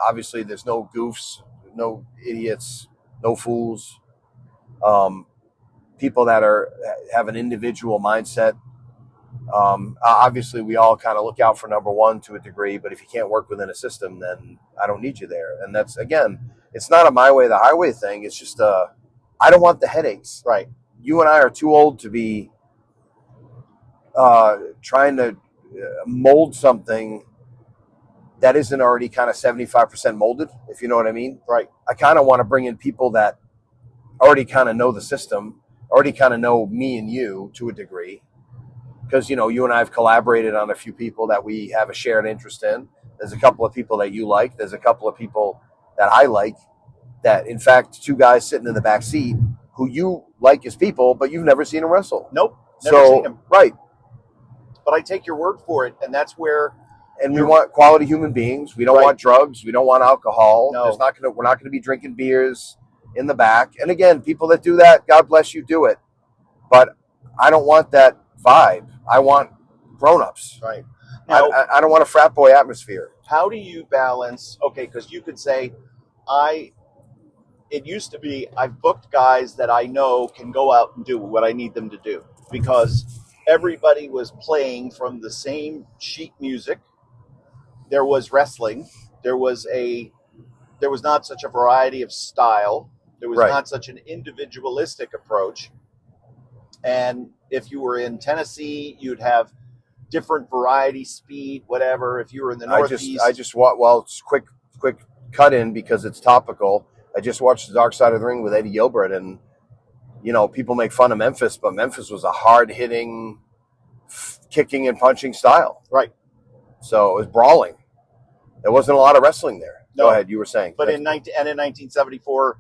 obviously there's no goofs, no idiots, no fools. People that have an individual mindset. Obviously, we all kind of look out for number one to a degree, but if you can't work within a system, then I don't need you there. And that's, again, it's not a my way, the highway thing. It's just I don't want the headaches. Right. You and I are too old to be trying to mold something that isn't already kind of 75% molded, if you know what I mean. Right. I kind of want to bring in people that already kind of know the system, already kind of know me and you to a degree. Because, you and I have collaborated on a few people that we have a shared interest in. There's a couple of people that you like. There's a couple of people that I like. That, in fact, two guys sitting in the back seat who you like as people, but you've never seen them wrestle. Nope, never seen them. Right. But I take your word for it, and that's where... And we want quality human beings. We don't want drugs. We don't want alcohol. No. We're not going to be drinking beers in the back. And again, people that do that, God bless you, do it. But I don't want that vibe. I want grown-ups. Right. Now, I don't want a frat boy atmosphere. How do you balance? Okay, because you could say, it used to be I've booked guys that I know can go out and do what I need them to do because everybody was playing from the same sheet music. There was wrestling. There was not such a variety of style. There was not such an individualistic approach. And if you were in Tennessee, you'd have different variety, speed, whatever. If you were in the Northeast, it's quick cut in because it's topical. I just watched The Dark Side of the Ring with Eddie Gilbert, and people make fun of Memphis, but Memphis was a hard-hitting, kicking and punching style. Right. So it was brawling. There wasn't a lot of wrestling there. No. Go ahead, you were saying. But in 1974,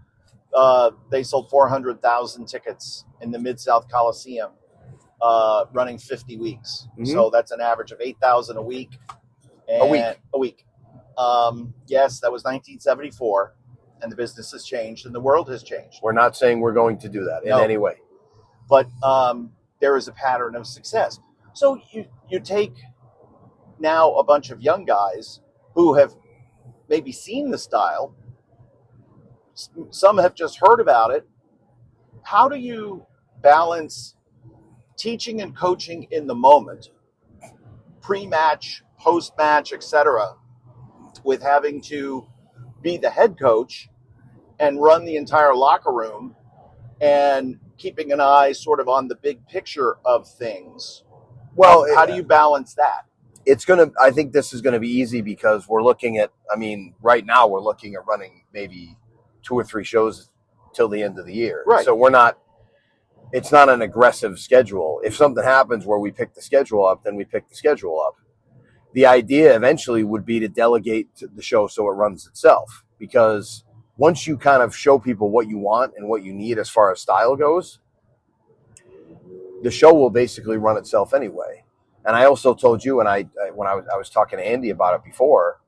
they sold 400,000 tickets in the Mid-South Coliseum, running 50 weeks. Mm-hmm. So that's an average of 8,000 a week. A week. Yes, that was 1974, and the business has changed, and the world has changed. We're not saying we're going to do that in any way. But there is a pattern of success. So you take now a bunch of young guys who have maybe seen the style. Some have just heard about it. How do you balance teaching and coaching in the moment, pre-match, post-match, etc., with having to be the head coach and run the entire locker room and keeping an eye sort of on the big picture of things? Well, how do you balance that? I think this is going to be easy because we're looking at, right now we're looking at running maybe 2 or 3 shows till the end of the year. Right. So it's not an aggressive schedule. If something happens where we pick the schedule up, then we pick the schedule up. The idea eventually would be to delegate the show so it runs itself, because once you kind of show people what you want and what you need as far as style goes, the show will basically run itself anyway. And I also told you, and when I was talking to Andy about it before,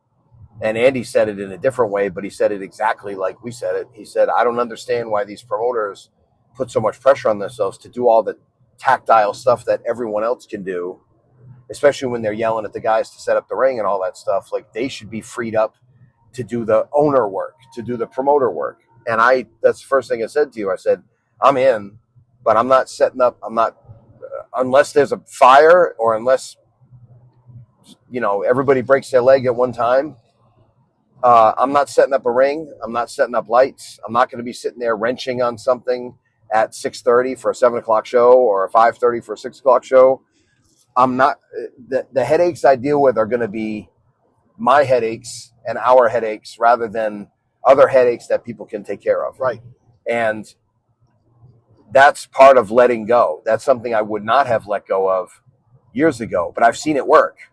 and Andy said it in a different way, but he said it exactly like we said it. He said, I don't understand why these promoters put so much pressure on themselves to do all the tactile stuff that everyone else can do, especially when they're yelling at the guys to set up the ring and all that stuff. Like, they should be freed up to do the owner work, to do the promoter work. And that's the first thing I said to you. I said, I'm in, but I'm not setting up. Unless there's a fire or unless, everybody breaks their leg at one time, I'm not setting up a ring. I'm not setting up lights. I'm not going to be sitting there wrenching on something at 6:30 for a 7 o'clock show or a 5:30 for a 6 o'clock show. I'm not. The headaches I deal with are going to be my headaches and our headaches rather than other headaches that people can take care of. Right. And that's part of letting go. That's something I would not have let go of years ago, but I've seen it work,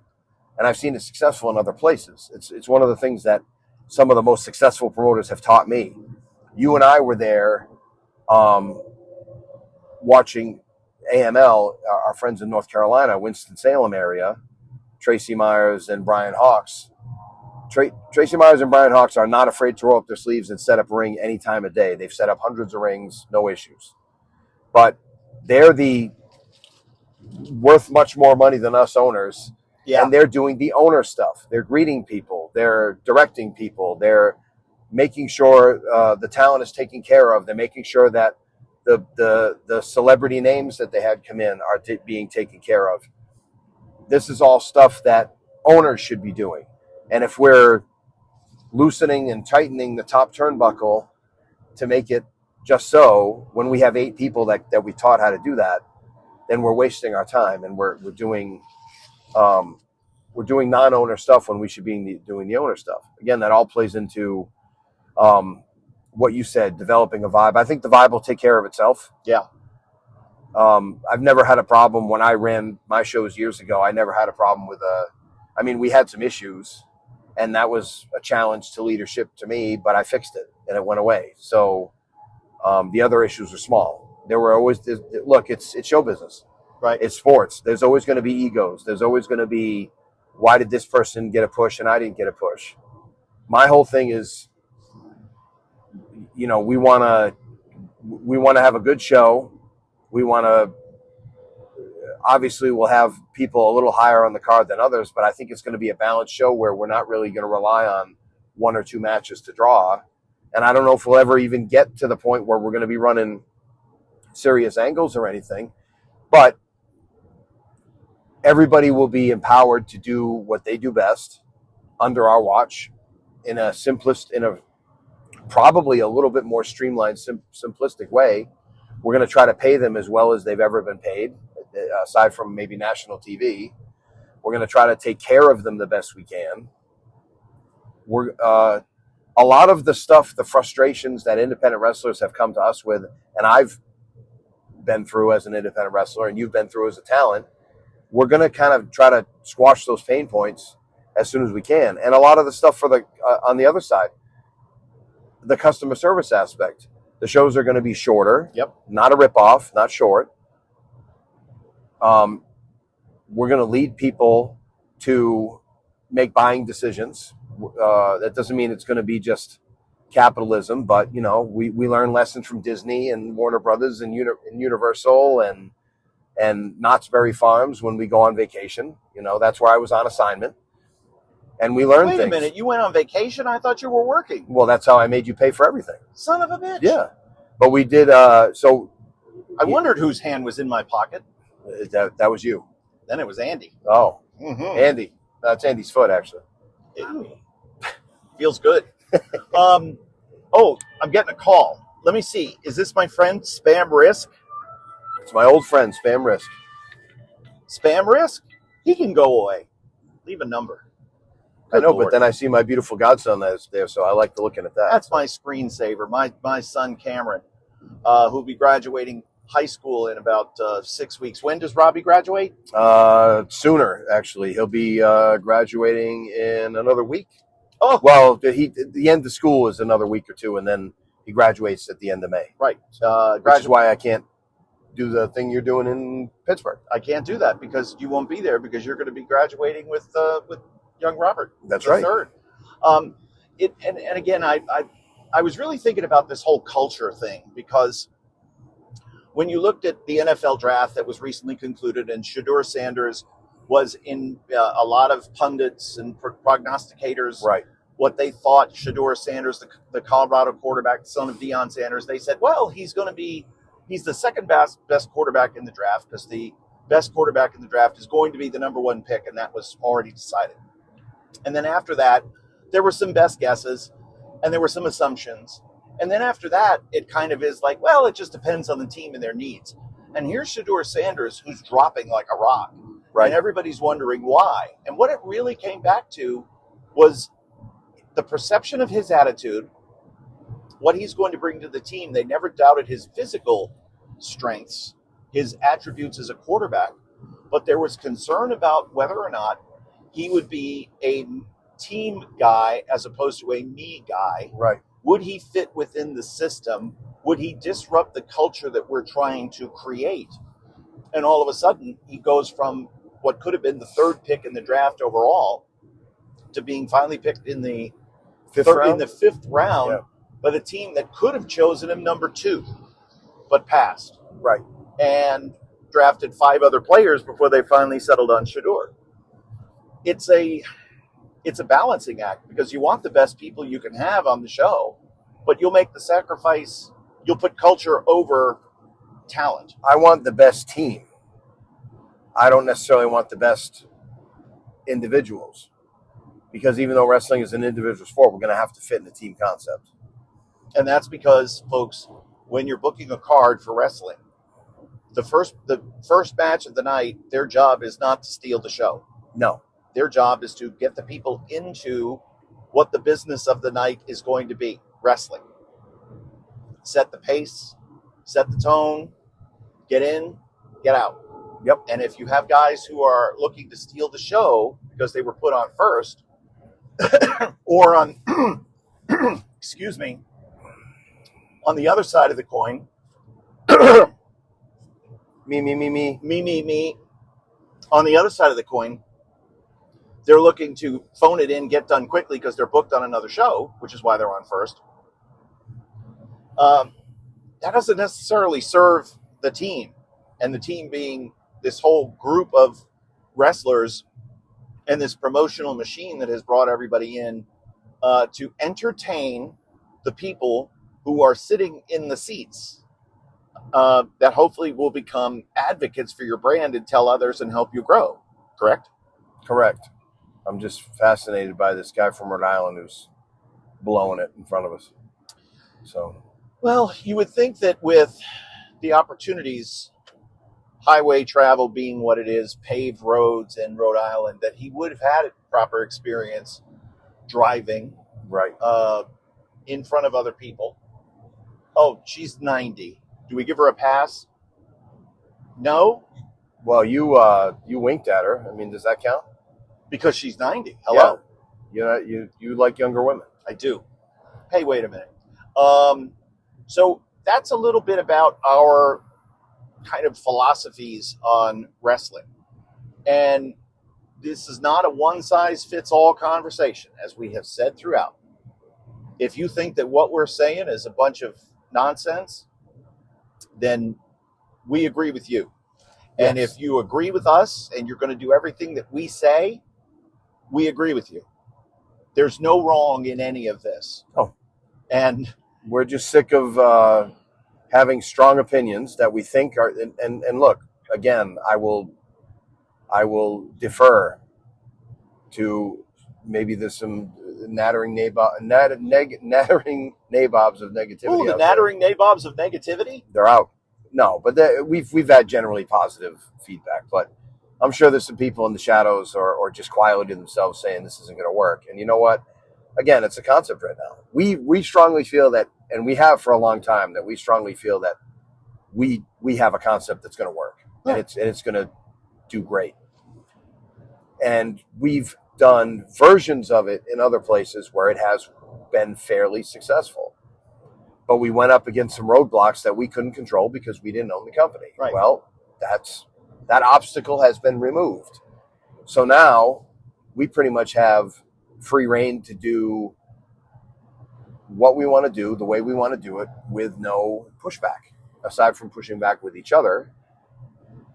and I've seen it successful in other places. It's one of the things that some of the most successful promoters have taught me. You and I were there watching AML, our friends in North Carolina, Winston-Salem area, Tracy Myers and Brian Hawks. Tracy Myers and Brian Hawks are not afraid to roll up their sleeves and set up a ring any time of day. They've set up hundreds of rings, no issues. But they're worth much more money than us owners. Yeah. And they're doing the owner stuff. They're greeting people. They're directing people. They're making sure the talent is taken care of. They're making sure that the celebrity names that they had come in are being taken care of. This is all stuff that owners should be doing. And if we're loosening and tightening the top turnbuckle to make it just so, when we have 8 people that we taught how to do that, then we're wasting our time, and we're doing non-owner stuff when we should be doing the owner stuff. Again, that all plays into what you said, developing a vibe. I think the vibe will take care of itself. Yeah. I've never had a problem when I ran my shows years ago. I never had a problem with we had some issues, and that was a challenge to leadership to me, but I fixed it and it went away. So the other issues were small. There were always, look, it's show business, right? It's sports. There's always going to be egos. There's always going to be, why did this person get a push and I didn't get a push? My whole thing is, we want to have a good show. We want to, obviously we'll have people a little higher on the card than others, but I think it's going to be a balanced show where we're not really going to rely on 1 or 2 matches to draw. And I don't know if we'll ever even get to the point where we're going to be running serious angles or anything, but everybody will be empowered to do what they do best under our watch in a probably a little bit more streamlined, simplistic way. We're going to try to pay them as well as they've ever been paid, aside from maybe national TV. We're going to try to take care of them the best we can. A lot of the stuff, the frustrations that independent wrestlers have come to us with, and I've been through as an independent wrestler and you've been through as a talent, we're going to kind of try to squash those pain points as soon as we can. And a lot of the stuff for the on the other side, the customer service aspect, the shows are going to be shorter. Yep. Not a ripoff, not short. We're going to lead people to make buying decisions. That doesn't mean it's going to be just capitalism, but we learn lessons from Disney and Warner Brothers and Universal and Knott's Berry Farms when we go on vacation. That's where I was on assignment, and we learned things. Wait a minute, you went on vacation? I thought you were working. Well, that's how I made you pay for everything. Son of a bitch. Yeah, but we did. So I wondered whose hand was in my pocket. That was you. Then it was Andy. Oh, Mm-hmm. Andy. That's Andy's foot, actually. Feels good. Oh, I'm getting a call. Let me see. Is this my friend Spam Risk? It's my old friend, Spam Risk. Spam Risk? He can go away. Leave a number. I know, Lord. but then I see my beautiful godson that's there, so I like to looking at that. That's my screensaver. My son Cameron, who'll be graduating high school in about 6 weeks. When does Robbie graduate? Sooner, actually. He'll be graduating in another week. Oh, well, the end of school is another week or two, and then he graduates at the end of May. Right. Which is why I can't do the thing you're doing in Pittsburgh. I can't do that because you won't be there because you're going to be graduating with young Robert. That's right. Third. And again, I was really thinking about this whole culture thing because when you looked at the NFL draft that was recently concluded and Shedeur Sanders was in a lot of pundits and prognosticators, right, what they thought Shedeur Sanders, the Colorado quarterback, the son of Deion Sanders, they said, well, he's the second best quarterback in the draft because the best quarterback in the draft is going to be the number one pick, and that was already decided. And then after that, there were some best guesses, and there were some assumptions. And then after that, it kind of is like, well, it just depends on the team and their needs. And here's Shedeur Sanders, who's dropping like a rock. Right. And everybody's wondering why. And what it really came back to was the perception of his attitude, what he's going to bring to the team. They never doubted his physical strengths, his attributes as a quarterback, but there was concern about whether or not he would be a team guy as opposed to a me guy. Right. Would he fit within the system? Would he disrupt the culture that we're trying to create? And all of a sudden, he goes from what could have been the third pick in the draft overall to being finally picked in the fifth round yeah, by the team that could have chosen him number 2, but passed. Right. And drafted 5 other players before they finally settled on Shedeur. It's a balancing act because you want the best people you can have on the show, but you'll make the sacrifice. You'll put culture over talent. I want the best team. I don't necessarily want the best individuals because even though wrestling is an individual sport, we're going to have to fit in the team concept. And that's because, folks, when you're booking a card for wrestling, the first match of the night, their job is not to steal the show. No. Their job is to get the people into what the business of the night is going to be, wrestling. Set the pace, set the tone, get in, get out. Yep. And if you have guys who are looking to steal the show because they were put on first or on, excuse me, on the other side of the coin, me. On the other side of the coin, they're looking to phone it in, get done quickly because they're booked on another show, which is why they're on first. That doesn't necessarily serve the team, and the team being this whole group of wrestlers and this promotional machine that has brought everybody in to entertain the people who are sitting in the seats that hopefully will become advocates for your brand and tell others and help you grow. Correct? Correct. I'm just fascinated by this guy from Rhode Island who's blowing it in front of us. So, well, you would think that with the opportunities, highway travel being what it is, paved roads in Rhode Island, that he would have had a proper experience driving right in front of other people. Oh, she's 90. Do we give her a pass? No, Well, you winked at her. I mean, does that count? because she's 90. Hello. Yeah. You like younger women. I do. Hey, wait a minute. So that's a little bit about our kind of philosophies on wrestling. And this is not a one size fits all conversation, as we have said throughout. If you think that what we're saying is a bunch of nonsense, then we agree with you. Yes. And if you agree with us and you're going to do everything that we say, we agree with you. There's no wrong in any of this. Oh. And we're just sick of having strong opinions that we think are. And look, again, I will defer to maybe there's some nattering nabobs of negativity. Oh, the nattering nabobs of negativity? They're out. No, but we've had generally positive feedback. But I'm sure there's some people in the shadows or just quietly to themselves saying this isn't going to work. And you know what? Again, it's a concept right now. We strongly feel that, and we have for a long time, that we strongly feel that we have a concept that's going to work, and it's going to do great. And we've done versions of it in other places where it has been fairly successful. But we went up against some roadblocks that we couldn't control because we didn't own the company. Right. Well, that obstacle has been removed. So now we pretty much have free reign to do what we want to do, the way we want to do it, with no pushback, aside from pushing back with each other.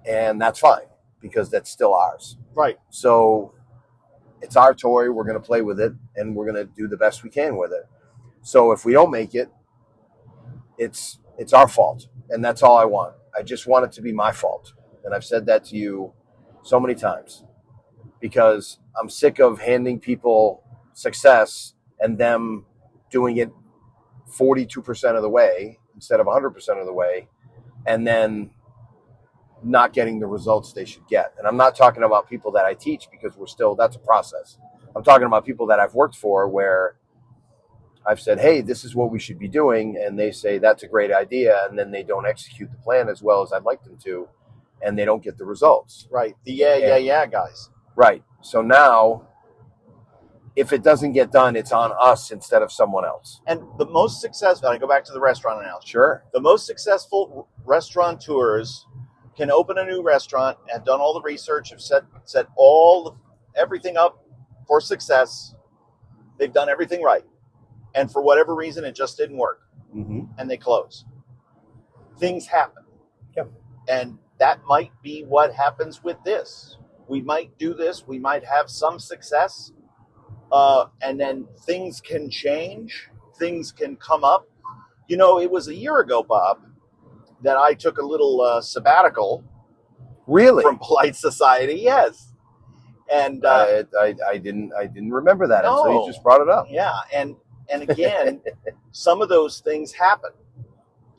And that's fine, because that's still ours. Right. So it's our toy. We're going to play with it, and we're going to do the best we can with it. So if we don't make it, it's our fault. And that's all I want. I just want it to be my fault. And I've said that to you so many times, because I'm sick of handing people success and them doing it 42% of the way instead of 100% of the way, and then not getting the results they should get. And I'm not talking about people that I teach, because that's a process. I'm talking about people that I've worked for, where I've said, hey, this is what we should be doing. And they say, that's a great idea. And then they don't execute the plan as well as I'd like them to. And they don't get the results. Right. The yeah guys. Right. So now, if it doesn't get done, it's on us instead of someone else. And the most successful, I go back to the restaurant analogy. Sure. The most successful restaurateurs can open a new restaurant, have done all the research, have set everything up for success. They've done everything right. And for whatever reason, it just didn't work. Mm-hmm. And they close. Things happen. Yep. And that might be what happens with this. We might do this. We might have some success. And then things can change. Things can come up. You know, it was a year ago, Bob, that I took a little sabbatical. Really? From Polite Society, yes. And I didn't remember that until you just brought it up. Yeah, and again, some of those things happen.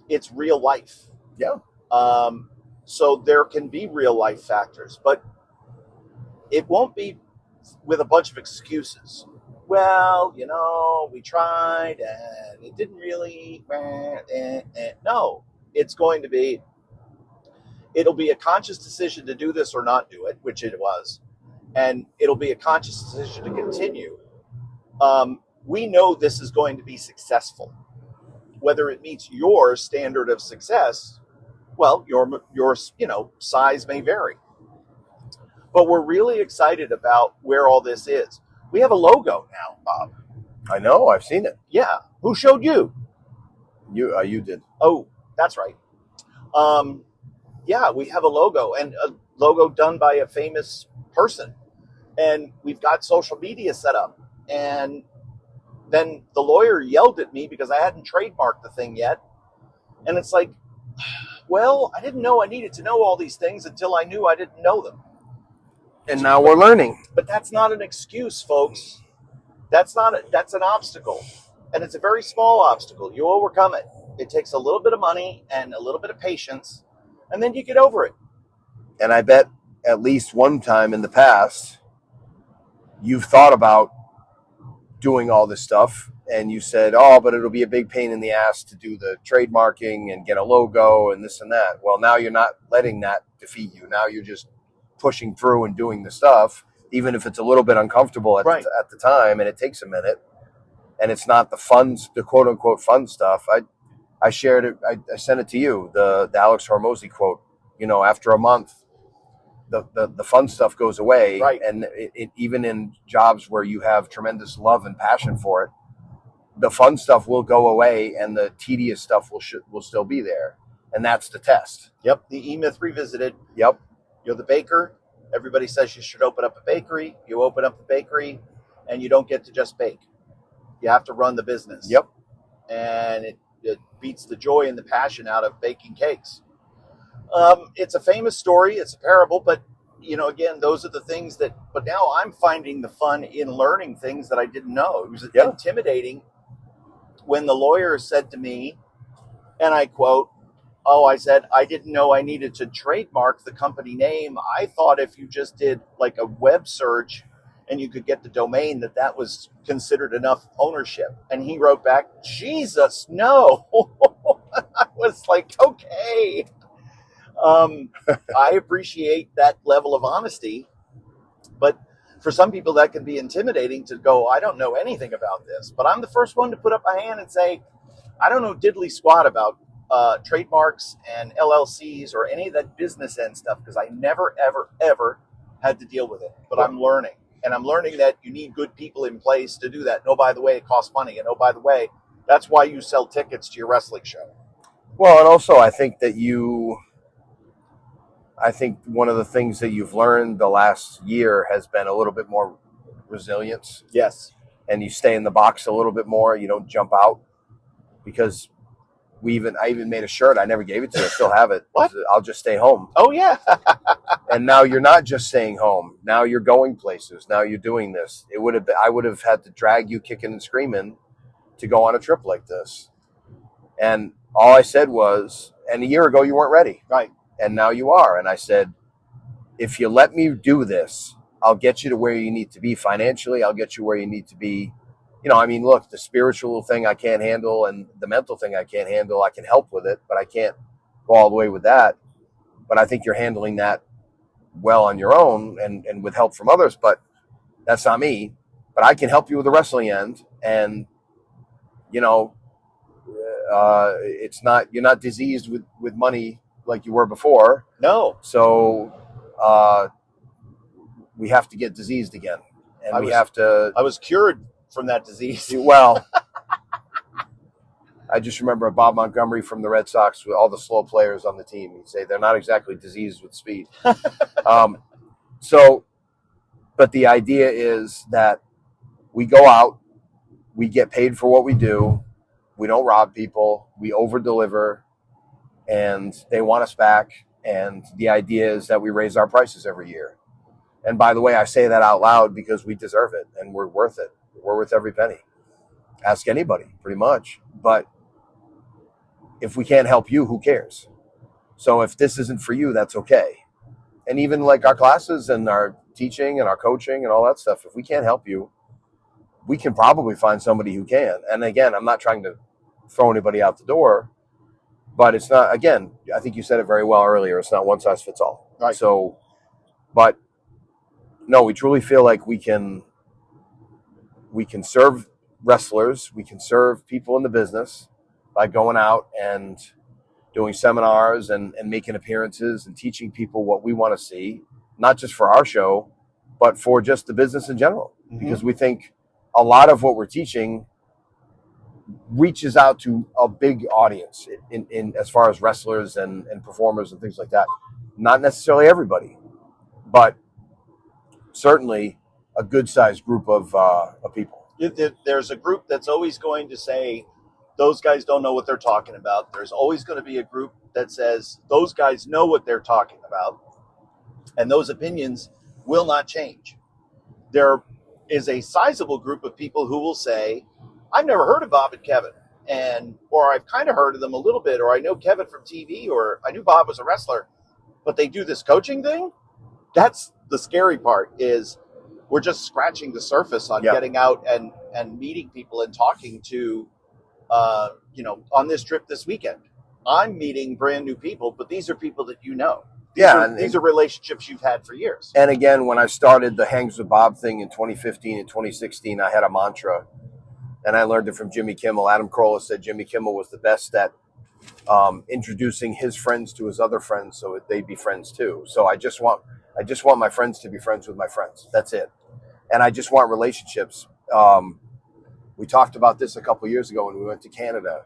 It's real life. Yeah. So there can be real life factors, but it won't be with a bunch of excuses. Well, you know, we tried and it didn't really. No, it'll be a conscious decision to do this or not do it, which it was. And it'll be a conscious decision to continue. We know this is going to be successful. Whether it meets your standard of success, well, your size may vary. But we're really excited about where all this is. We have a logo now, Bob. I know. I've seen it. Yeah. Who showed you? You did. Oh, that's right. Yeah, we have a logo, and a logo done by a famous person. And we've got social media set up. And then the lawyer yelled at me because I hadn't trademarked the thing yet. And it's like, well, I didn't know I needed to know all these things until I knew I didn't know them. And now we're learning. But that's not an excuse, folks. That's an obstacle. And it's a very small obstacle. You overcome it. It takes a little bit of money and a little bit of patience, and then you get over it. And I bet at least one time in the past, you've thought about doing all this stuff and you said, oh, but it'll be a big pain in the ass to do the trademarking and get a logo and this and that. Well, now you're not letting that defeat you. Now you're just pushing through and doing the stuff, even if it's a little bit uncomfortable at the time, and it takes a minute, and it's not the quote unquote fun stuff. I shared it. I sent it to you, the Alex Hormozy quote. After a month, the fun stuff goes away, right? And it even in jobs where you have tremendous love and passion for it, the fun stuff will go away, and the tedious stuff will still be there, and that's the test. Yep, the E-Myth Revisited. Yep, you're the baker. Everybody says you should open up a bakery. You open up the bakery, and you don't get to just bake. You have to run the business. Yep, and it beats the joy and the passion out of baking cakes. It's a famous story. It's a parable, but again, those are the things but now I'm finding the fun in learning things that I didn't know. It was intimidating when the lawyer said to me, and I quote, I said, I didn't know I needed to trademark the company name. I thought if you just did like a web search and you could get the domain, that was considered enough ownership. And he wrote back, Jesus, no. I was like, okay. I appreciate that level of honesty, but for some people that can be intimidating to go, I don't know anything about this, but I'm the first one to put up a hand and say, I don't know diddly squat about trademarks and LLCs or any of that business end stuff, because I never, ever, ever had to deal with it, but I'm learning. And I'm learning that you need good people in place to do that. And oh, by the way, it costs money. And oh, by the way, that's why you sell tickets to your wrestling show. Well, and also I think one of the things that you've learned the last year has been a little bit more resilience. Yes. And you stay in the box a little bit more. You don't jump out, because I even made a shirt. I never gave it to you. I still have it. What? I'll just stay home. Oh, yeah. And now you're not just staying home. Now you're going places. Now you're doing this. I would have had to drag you kicking and screaming to go on a trip like this. And all I said was, and a year ago you weren't ready. Right. And now you are. And I said, if you let me do this, I'll get you to where you need to be financially. I'll get you where you need to be. Look, the spiritual thing I can't handle, and the mental thing I can't handle. I can help with it, but I can't go all the way with that. But I think you're handling that well on your own and with help from others, but that's not me. But I can help you with the wrestling end. And, you're not diseased with money like you were before. No. So we have to get diseased again. And I was cured from that disease. Well, I just remember Bob Montgomery from the Red Sox with all the slow players on the team. He'd say they're not exactly diseased with speed. But the idea is that we go out, we get paid for what we do, we don't rob people, we over-deliver, and they want us back. And the idea is that we raise our prices every year. And by the way, I say that out loud because we deserve it, and we're worth it. We're worth every penny. Ask anybody, pretty much. But if we can't help you, who cares? So if this isn't for you, that's okay. And even like our classes and our teaching and our coaching and all that stuff, if we can't help you, we can probably find somebody who can. And again, I'm not trying to throw anybody out the door, but it's not, again, I think you said it very well earlier, it's not one size fits all. Right. So, but no, we truly feel like we can serve wrestlers, we can serve people in the business by going out and doing seminars and making appearances and teaching people what we want to see, not just for our show, but for just the business in general. Mm-hmm. Because we think a lot of what we're teaching reaches out to a big audience in as far as wrestlers and performers and things like that. Not necessarily everybody, but certainly a good-sized group of people. There's a group that's always going to say, those guys don't know what they're talking about. There's always going to be a group that says, those guys know what they're talking about. And those opinions will not change. There is a sizable group of people who will say, I've never heard of Bob and Kevin, or I've kind of heard of them a little bit, or I know Kevin from TV, or I knew Bob was a wrestler, but they do this coaching thing? That's the scary part, is we're just scratching the surface on Yep. getting out and meeting people and talking to, on this trip this weekend. I'm meeting brand new people, but these are people that you know. These are relationships you've had for years. And again, when I started the Hangs with Bob thing in 2015 and 2016, I had a mantra, and I learned it from Jimmy Kimmel. Adam Carolla said Jimmy Kimmel was the best at introducing his friends to his other friends so that they'd be friends too. So I just want my friends to be friends with my friends. That's it. And I just want relationships. We talked about this a couple of years ago when we went to Canada.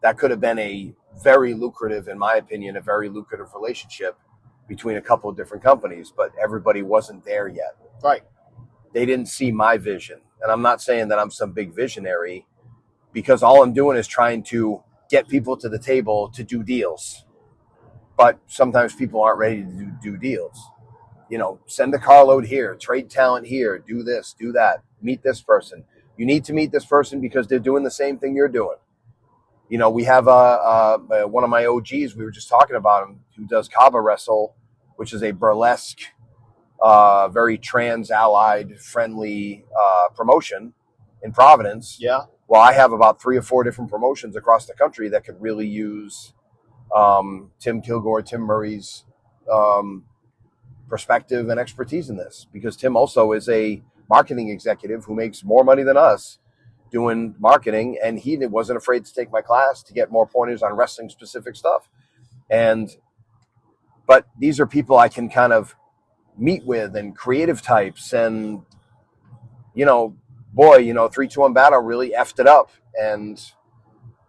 That could have been a very lucrative, in my opinion, a very lucrative relationship between a couple of different companies, but everybody wasn't there yet. Right. They didn't see my vision. And I'm not saying that I'm some big visionary, because all I'm doing is trying to get people to the table to do deals. But sometimes people aren't ready to do deals. Send a carload here, trade talent here, do this, do that, meet this person. You need to meet this person because they're doing the same thing you're doing. We have one of my OGs, we were just talking about him, who does Kaba Wrestle, which is a burlesque, very trans-allied, friendly promotion in Providence. Yeah. Well, I have about 3 or 4 different promotions across the country that could really use Tim Kilgore, Tim Murray's perspective and expertise in this, because Tim also is a marketing executive who makes more money than us doing marketing, and he wasn't afraid to take my class to get more pointers on wrestling specific stuff. But these are people I can kind of meet with, and creative types, and 3-2-1 Battle really effed it up and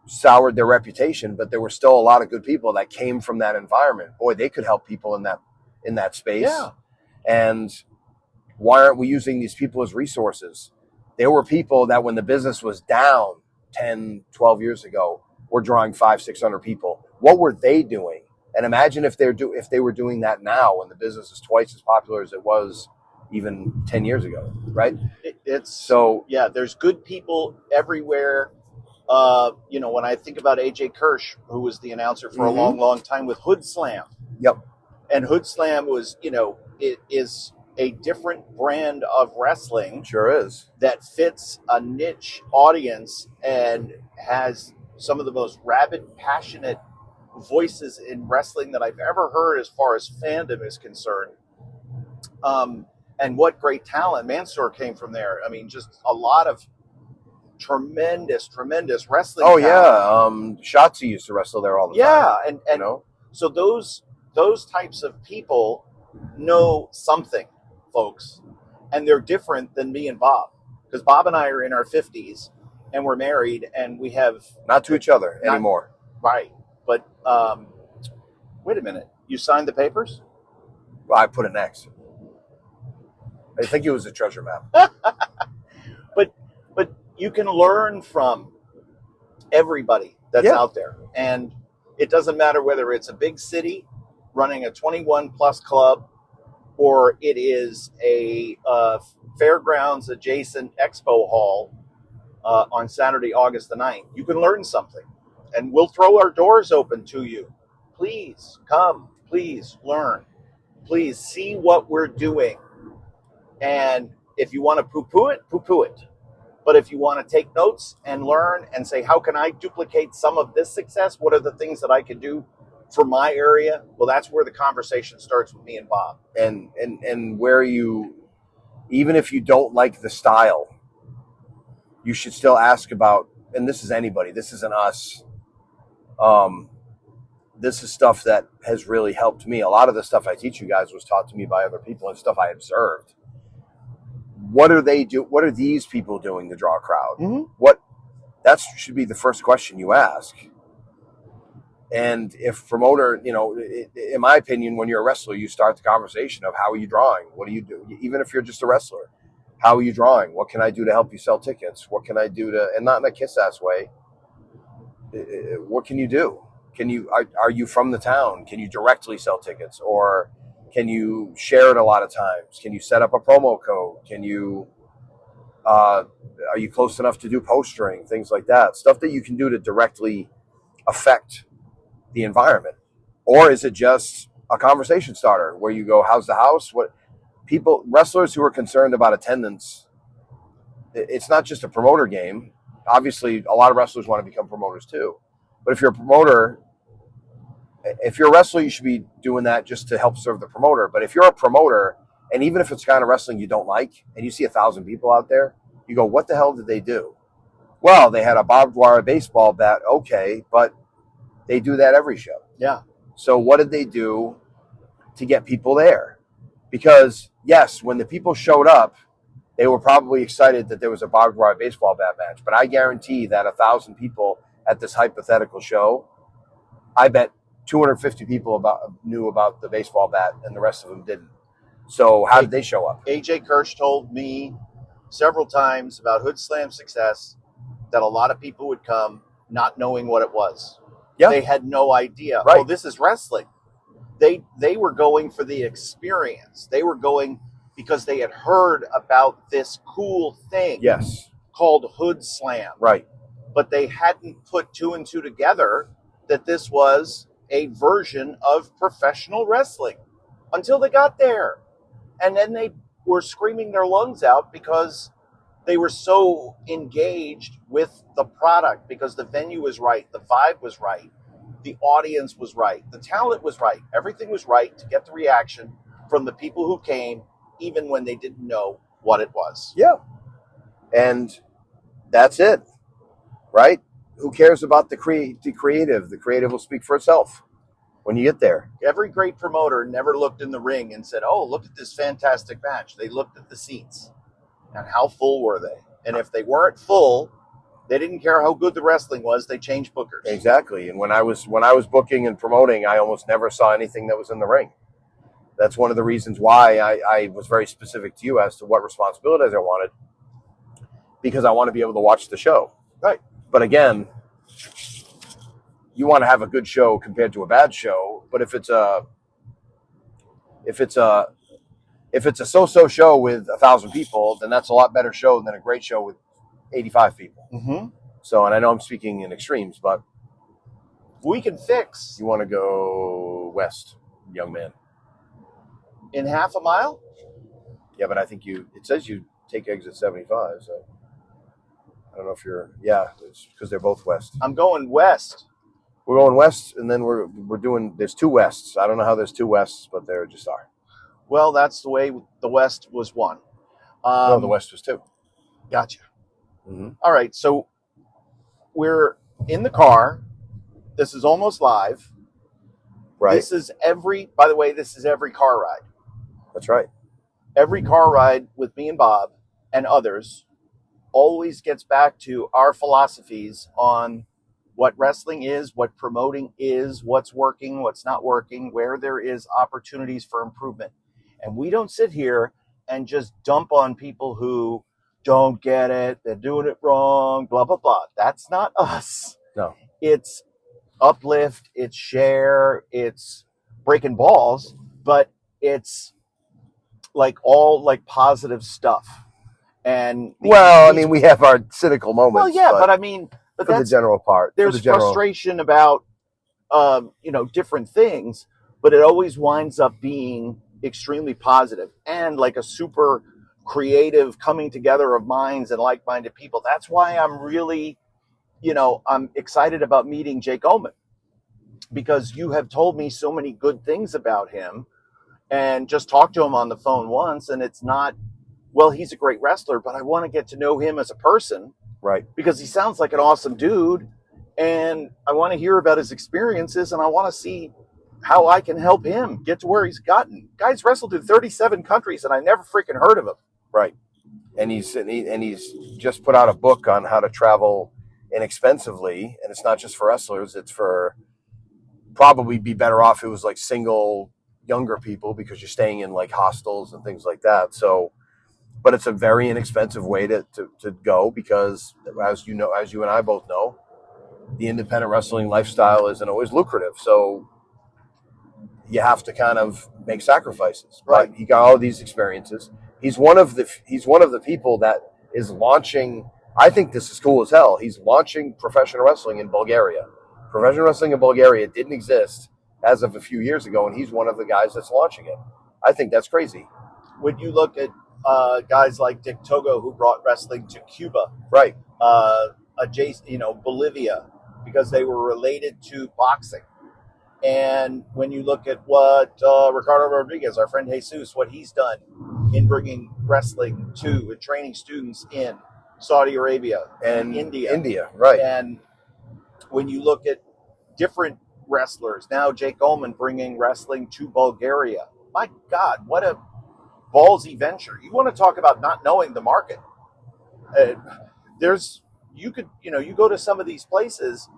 soured their reputation, but there were still a lot of good people that came from that environment. Boy, they could help people in that space. Yeah. And why aren't we using these people as resources? There were people that when the business was down 10, 12 years ago, were drawing 500-600 people. What were they doing? And imagine if they were doing that now when the business is twice as popular as it was even 10 years ago, right? There's good people everywhere. When I think about AJ Kirsch, who was the announcer for a long, long time with Hood Slam. Yep. And Hood Slam was, it is a different brand of wrestling. Sure is. That fits a niche audience and has some of the most rabid, passionate voices in wrestling that I've ever heard as far as fandom is concerned. And what great talent. Mansoor came from there. I mean, just a lot of tremendous wrestling talent. Yeah. Shotzi used to wrestle there all the time. Yeah, and so those types of people know something, folks, and they're different than me and Bob, because Bob and I are in our 50s and we're married and we have not to each other anymore. Right, but wait a minute, you signed the papers? Well, I put an X. I think it was a treasure map. but you can learn from everybody that's out there, and it doesn't matter whether it's a big city running a 21 plus club, or it is a fairgrounds adjacent expo hall on Saturday, August the 9th. You can learn something, and we'll throw our doors open to you. Please come, please learn, please see what we're doing. And if you want to poo-poo it. But if you want to take notes and learn and say, how can I duplicate some of this success? What are the things that I can do for my area? Well, that's where the conversation starts with me and Bob. And where even if you don't like the style, you should still ask about, and this is anybody, this isn't us. This is stuff that has really helped me. A lot of the stuff I teach you guys was taught to me by other people and stuff I observed. What are these people doing to draw a crowd? Mm-hmm. That should be the first question you ask. And if promoter, in my opinion, when you're a wrestler, you start the conversation of how are you drawing? What do you do? Even if you're just a wrestler, how are you drawing? What can I do to help you sell tickets? What can I do and not in a kiss ass way. What can you do? Are you from the town? Can you directly sell tickets, or can you share it a lot of times? Can you set up a promo code? Are you close enough to do postering? Things like that. Stuff that you can do to directly affect the environment. Or is it just a conversation starter where you go, how's the house? wrestlers who are concerned about attendance, it's not just a promoter game. Obviously, a lot of wrestlers want to become promoters too. But if you're a promoter, if you're a wrestler, you should be doing that just to help serve the promoter. But if you're a promoter, and even if it's kind of wrestling you don't like, and you see 1,000 people out there, you go, what the hell did they do? Well, they had a barbed wire baseball bat. Okay, but they do that every show. Yeah. So what did they do to get people there? Because, yes, when the people showed up, they were probably excited that there was a barbed wire baseball bat match. But I guarantee that 1,000 people at this hypothetical show, I bet 250 people knew about the baseball bat and the rest of them didn't. So how did they show up? AJ Kirsch told me several times about Hood Slam's success that a lot of people would come not knowing what it was. Yeah. They had no idea. Right. Oh, this is wrestling. They were going for the experience. They were going because they had heard about this cool thing Yes. called Hood Slam. Right. But they hadn't put two and two together that this was a version of professional wrestling until they got there. And then they were screaming their lungs out because they were so engaged with the product, because the venue was right, the vibe was right, the audience was right, the talent was right, everything was right to get the reaction from the people who came, even when they didn't know what it was. Yeah. And that's it, right? Who cares about the creative? The creative will speak for itself when you get there. Every great promoter never looked in the ring and said, oh, look at this fantastic match. They looked at the seats and how full were they. And if they weren't full, they didn't care how good the wrestling was. They changed bookers. Exactly. And when I was booking and promoting, I almost never saw anything that was in the ring. That's one of the reasons why I was very specific to you as to what responsibilities I wanted, because I want to be able to watch the show. Right. But again, you want to have a good show compared to a bad show. But if it's a so-so show with 1,000 people, then that's a lot better show than a great show with 85 people. Mm-hmm. So, and I know I'm speaking in extremes, but we can fix. You want to go west, young man? In half a mile? Yeah, but I think it says you take exit 75, so I don't know if it's because they're both west. I'm going west. We're going west, and then we're doing, there's two wests. I don't know how there's two wests, but there just are. Well, that's the way the west was one. No, the west was two. Gotcha. Mm-hmm. All right, so we're in the car. This is almost live. Right. This is every car ride. That's right. Every car ride with me and Bob and others always gets back to our philosophies on what wrestling is, what promoting is, what's working, what's not working, where there is opportunities for improvement. And we don't sit here and just dump on people who don't get it, they're doing it wrong, blah, blah, blah. That's not us. No. It's uplift, it's share, it's breaking balls, but it's all positive stuff. And we have our cynical moments. Well, yeah, but I mean, for the general part, there's frustration about different things, but it always winds up being extremely positive and like a super creative coming together of minds and like-minded people. That's why I'm really, I'm excited about meeting Jake Oman, because you have told me so many good things about him, and just talked to him on the phone once, and it's not, well, he's a great wrestler, but I want to get to know him as a person. Right. Because he sounds like an awesome dude, and I want to hear about his experiences, and I want to see how I can help him get to where he's gotten. Guy's wrestled in 37 countries, and I never freaking heard of him. Right. And he's just put out a book on how to travel inexpensively, and it's not just for wrestlers, it's for probably be better off it was like single younger people, because you're staying in like hostels and things like that. So, but it's a very inexpensive way to go, because as you and I both know, the independent wrestling lifestyle isn't always lucrative. So you have to kind of make sacrifices. Right. But he got all these experiences. He's one of the people that is launching. I think this is cool as hell. He's launching professional wrestling in Bulgaria. Professional wrestling in Bulgaria didn't exist as of a few years ago, and he's one of the guys that's launching it. I think that's crazy. when you look at guys like Dick Togo, who brought wrestling to Cuba, Right. Bolivia, because they were related to boxing. And when you look at what Ricardo Rodriguez, our friend Jesus, what he's done in bringing wrestling to and training students in Saudi Arabia and India, right. And when you look at different wrestlers, now Jake Ullman bringing wrestling to Bulgaria. My God, what a ballsy venture. You want to talk about not knowing the market. You go to some of these places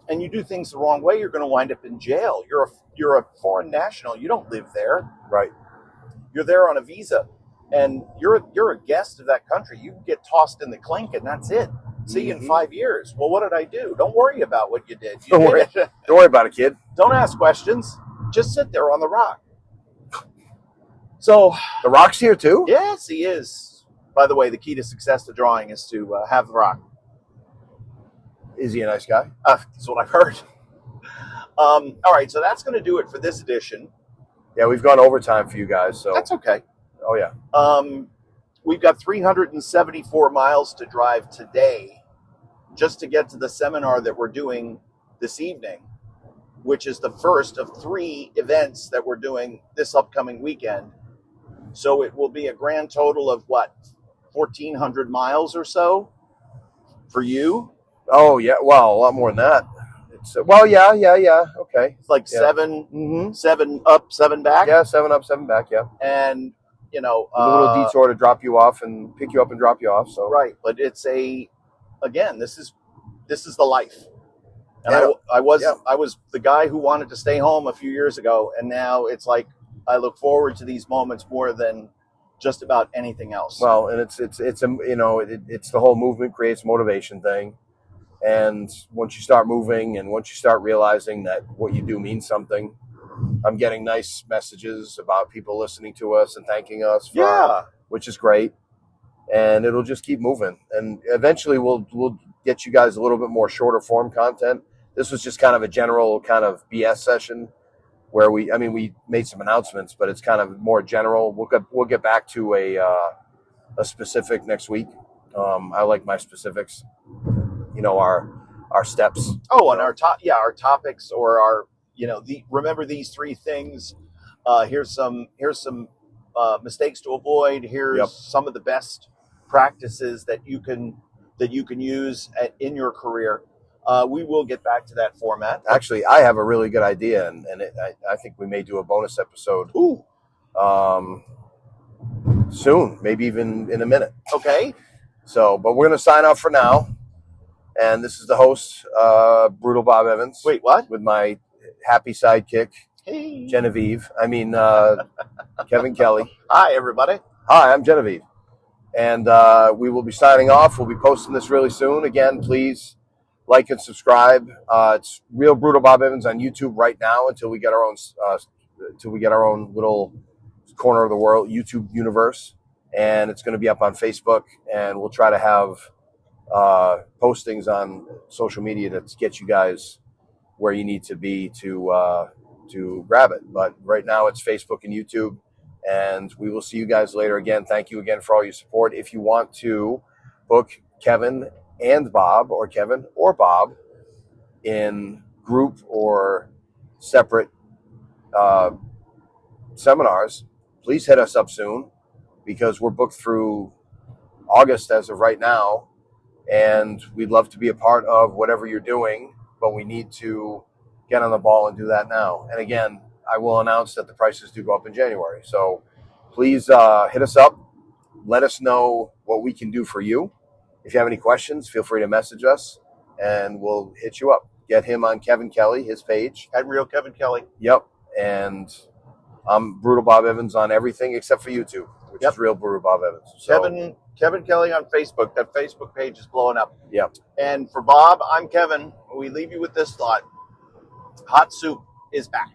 and you do things the wrong way, you're going to wind up in jail. You're a foreign national. You don't live there. Right. You're there on a visa, and you're a guest of that country. You can get tossed in the clink, and that's it. See you in 5 years. Well, what did I do? Don't worry about what you did. Don't worry about it, kid. Don't ask questions. Just sit there on the rock. So the Rock's here too? Yes, he is. By the way, the key to success to drawing is to have the Rock. Is he a nice guy? That's what I've heard. All right, so that's going to do it for this edition. Yeah, we've gone overtime for you guys, so that's okay. Oh yeah. We've got 374 miles to drive today, just to get to the seminar that we're doing this evening, which is the first of 3 events that we're doing this upcoming weekend. So it will be a grand total of what, 1,400 miles or so for you. Oh yeah, well, a lot more than that. It's yeah. Okay, it's like 7, 7 up, 7 back. Yeah, 7 up, 7 back. Yeah, and a little detour to drop you off and pick you up and drop you off. So right, but it's again, this is the life. And I was the guy who wanted to stay home a few years ago, and now it's like I look forward to these moments more than just about anything else. Well, and it's the whole movement creates motivation thing. And once you start moving and once you start realizing that what you do means something, I'm getting nice messages about people listening to us and thanking us, which is great. And it'll just keep moving. And eventually we'll get you guys a little bit more shorter form content. This was just kind of a general kind of BS session where we made some announcements, but it's kind of more general. We'll get back to a specific next week. I like my specifics. Our steps. Oh, and our topics, or our, remember these 3 things. Here's some mistakes to avoid. Here's some of the best practices that you can use in your career. We will get back to that format. Actually, I have a really good idea, and I think we may do a bonus episode. Ooh. Soon, maybe even in a minute. Okay. So, but we're going to sign off for now. And this is the host, Brutal Bob Evans. Wait, what? With my happy sidekick, Kevin Kelly. Hi, everybody. Hi, I'm Genevieve. And we will be signing off. We'll be posting this really soon. Again, please like and subscribe. It's Real Brutal Bob Evans on YouTube right now until we get our own little corner of the world, YouTube universe. And it's going to be up on Facebook. And we'll try to have postings on social media to get you guys where you need to be to grab it. But right now it's Facebook and YouTube, and we will see you guys later. Again, thank you again for all your support. If you want to book Kevin and Bob, or Kevin or Bob, in group or separate seminars, please hit us up soon, because we're booked through August as of right now. And we'd love to be a part of whatever you're doing, but we need to get on the ball and do that now. And again, I will announce that the prices do go up in January. So please hit us up. Let us know what we can do for you. If you have any questions, feel free to message us, and we'll hit you up. Get him on Kevin Kelly, his page. At Real Kevin Kelly. Yep. And I'm Brutal Bob Evans on everything except for YouTube, which is Real Brutal Bob Evans. So, Kevin Kelly on Facebook. That Facebook page is blowing up. Yep. And for Bob, I'm Kevin. We leave you with this thought. Hot soup is back.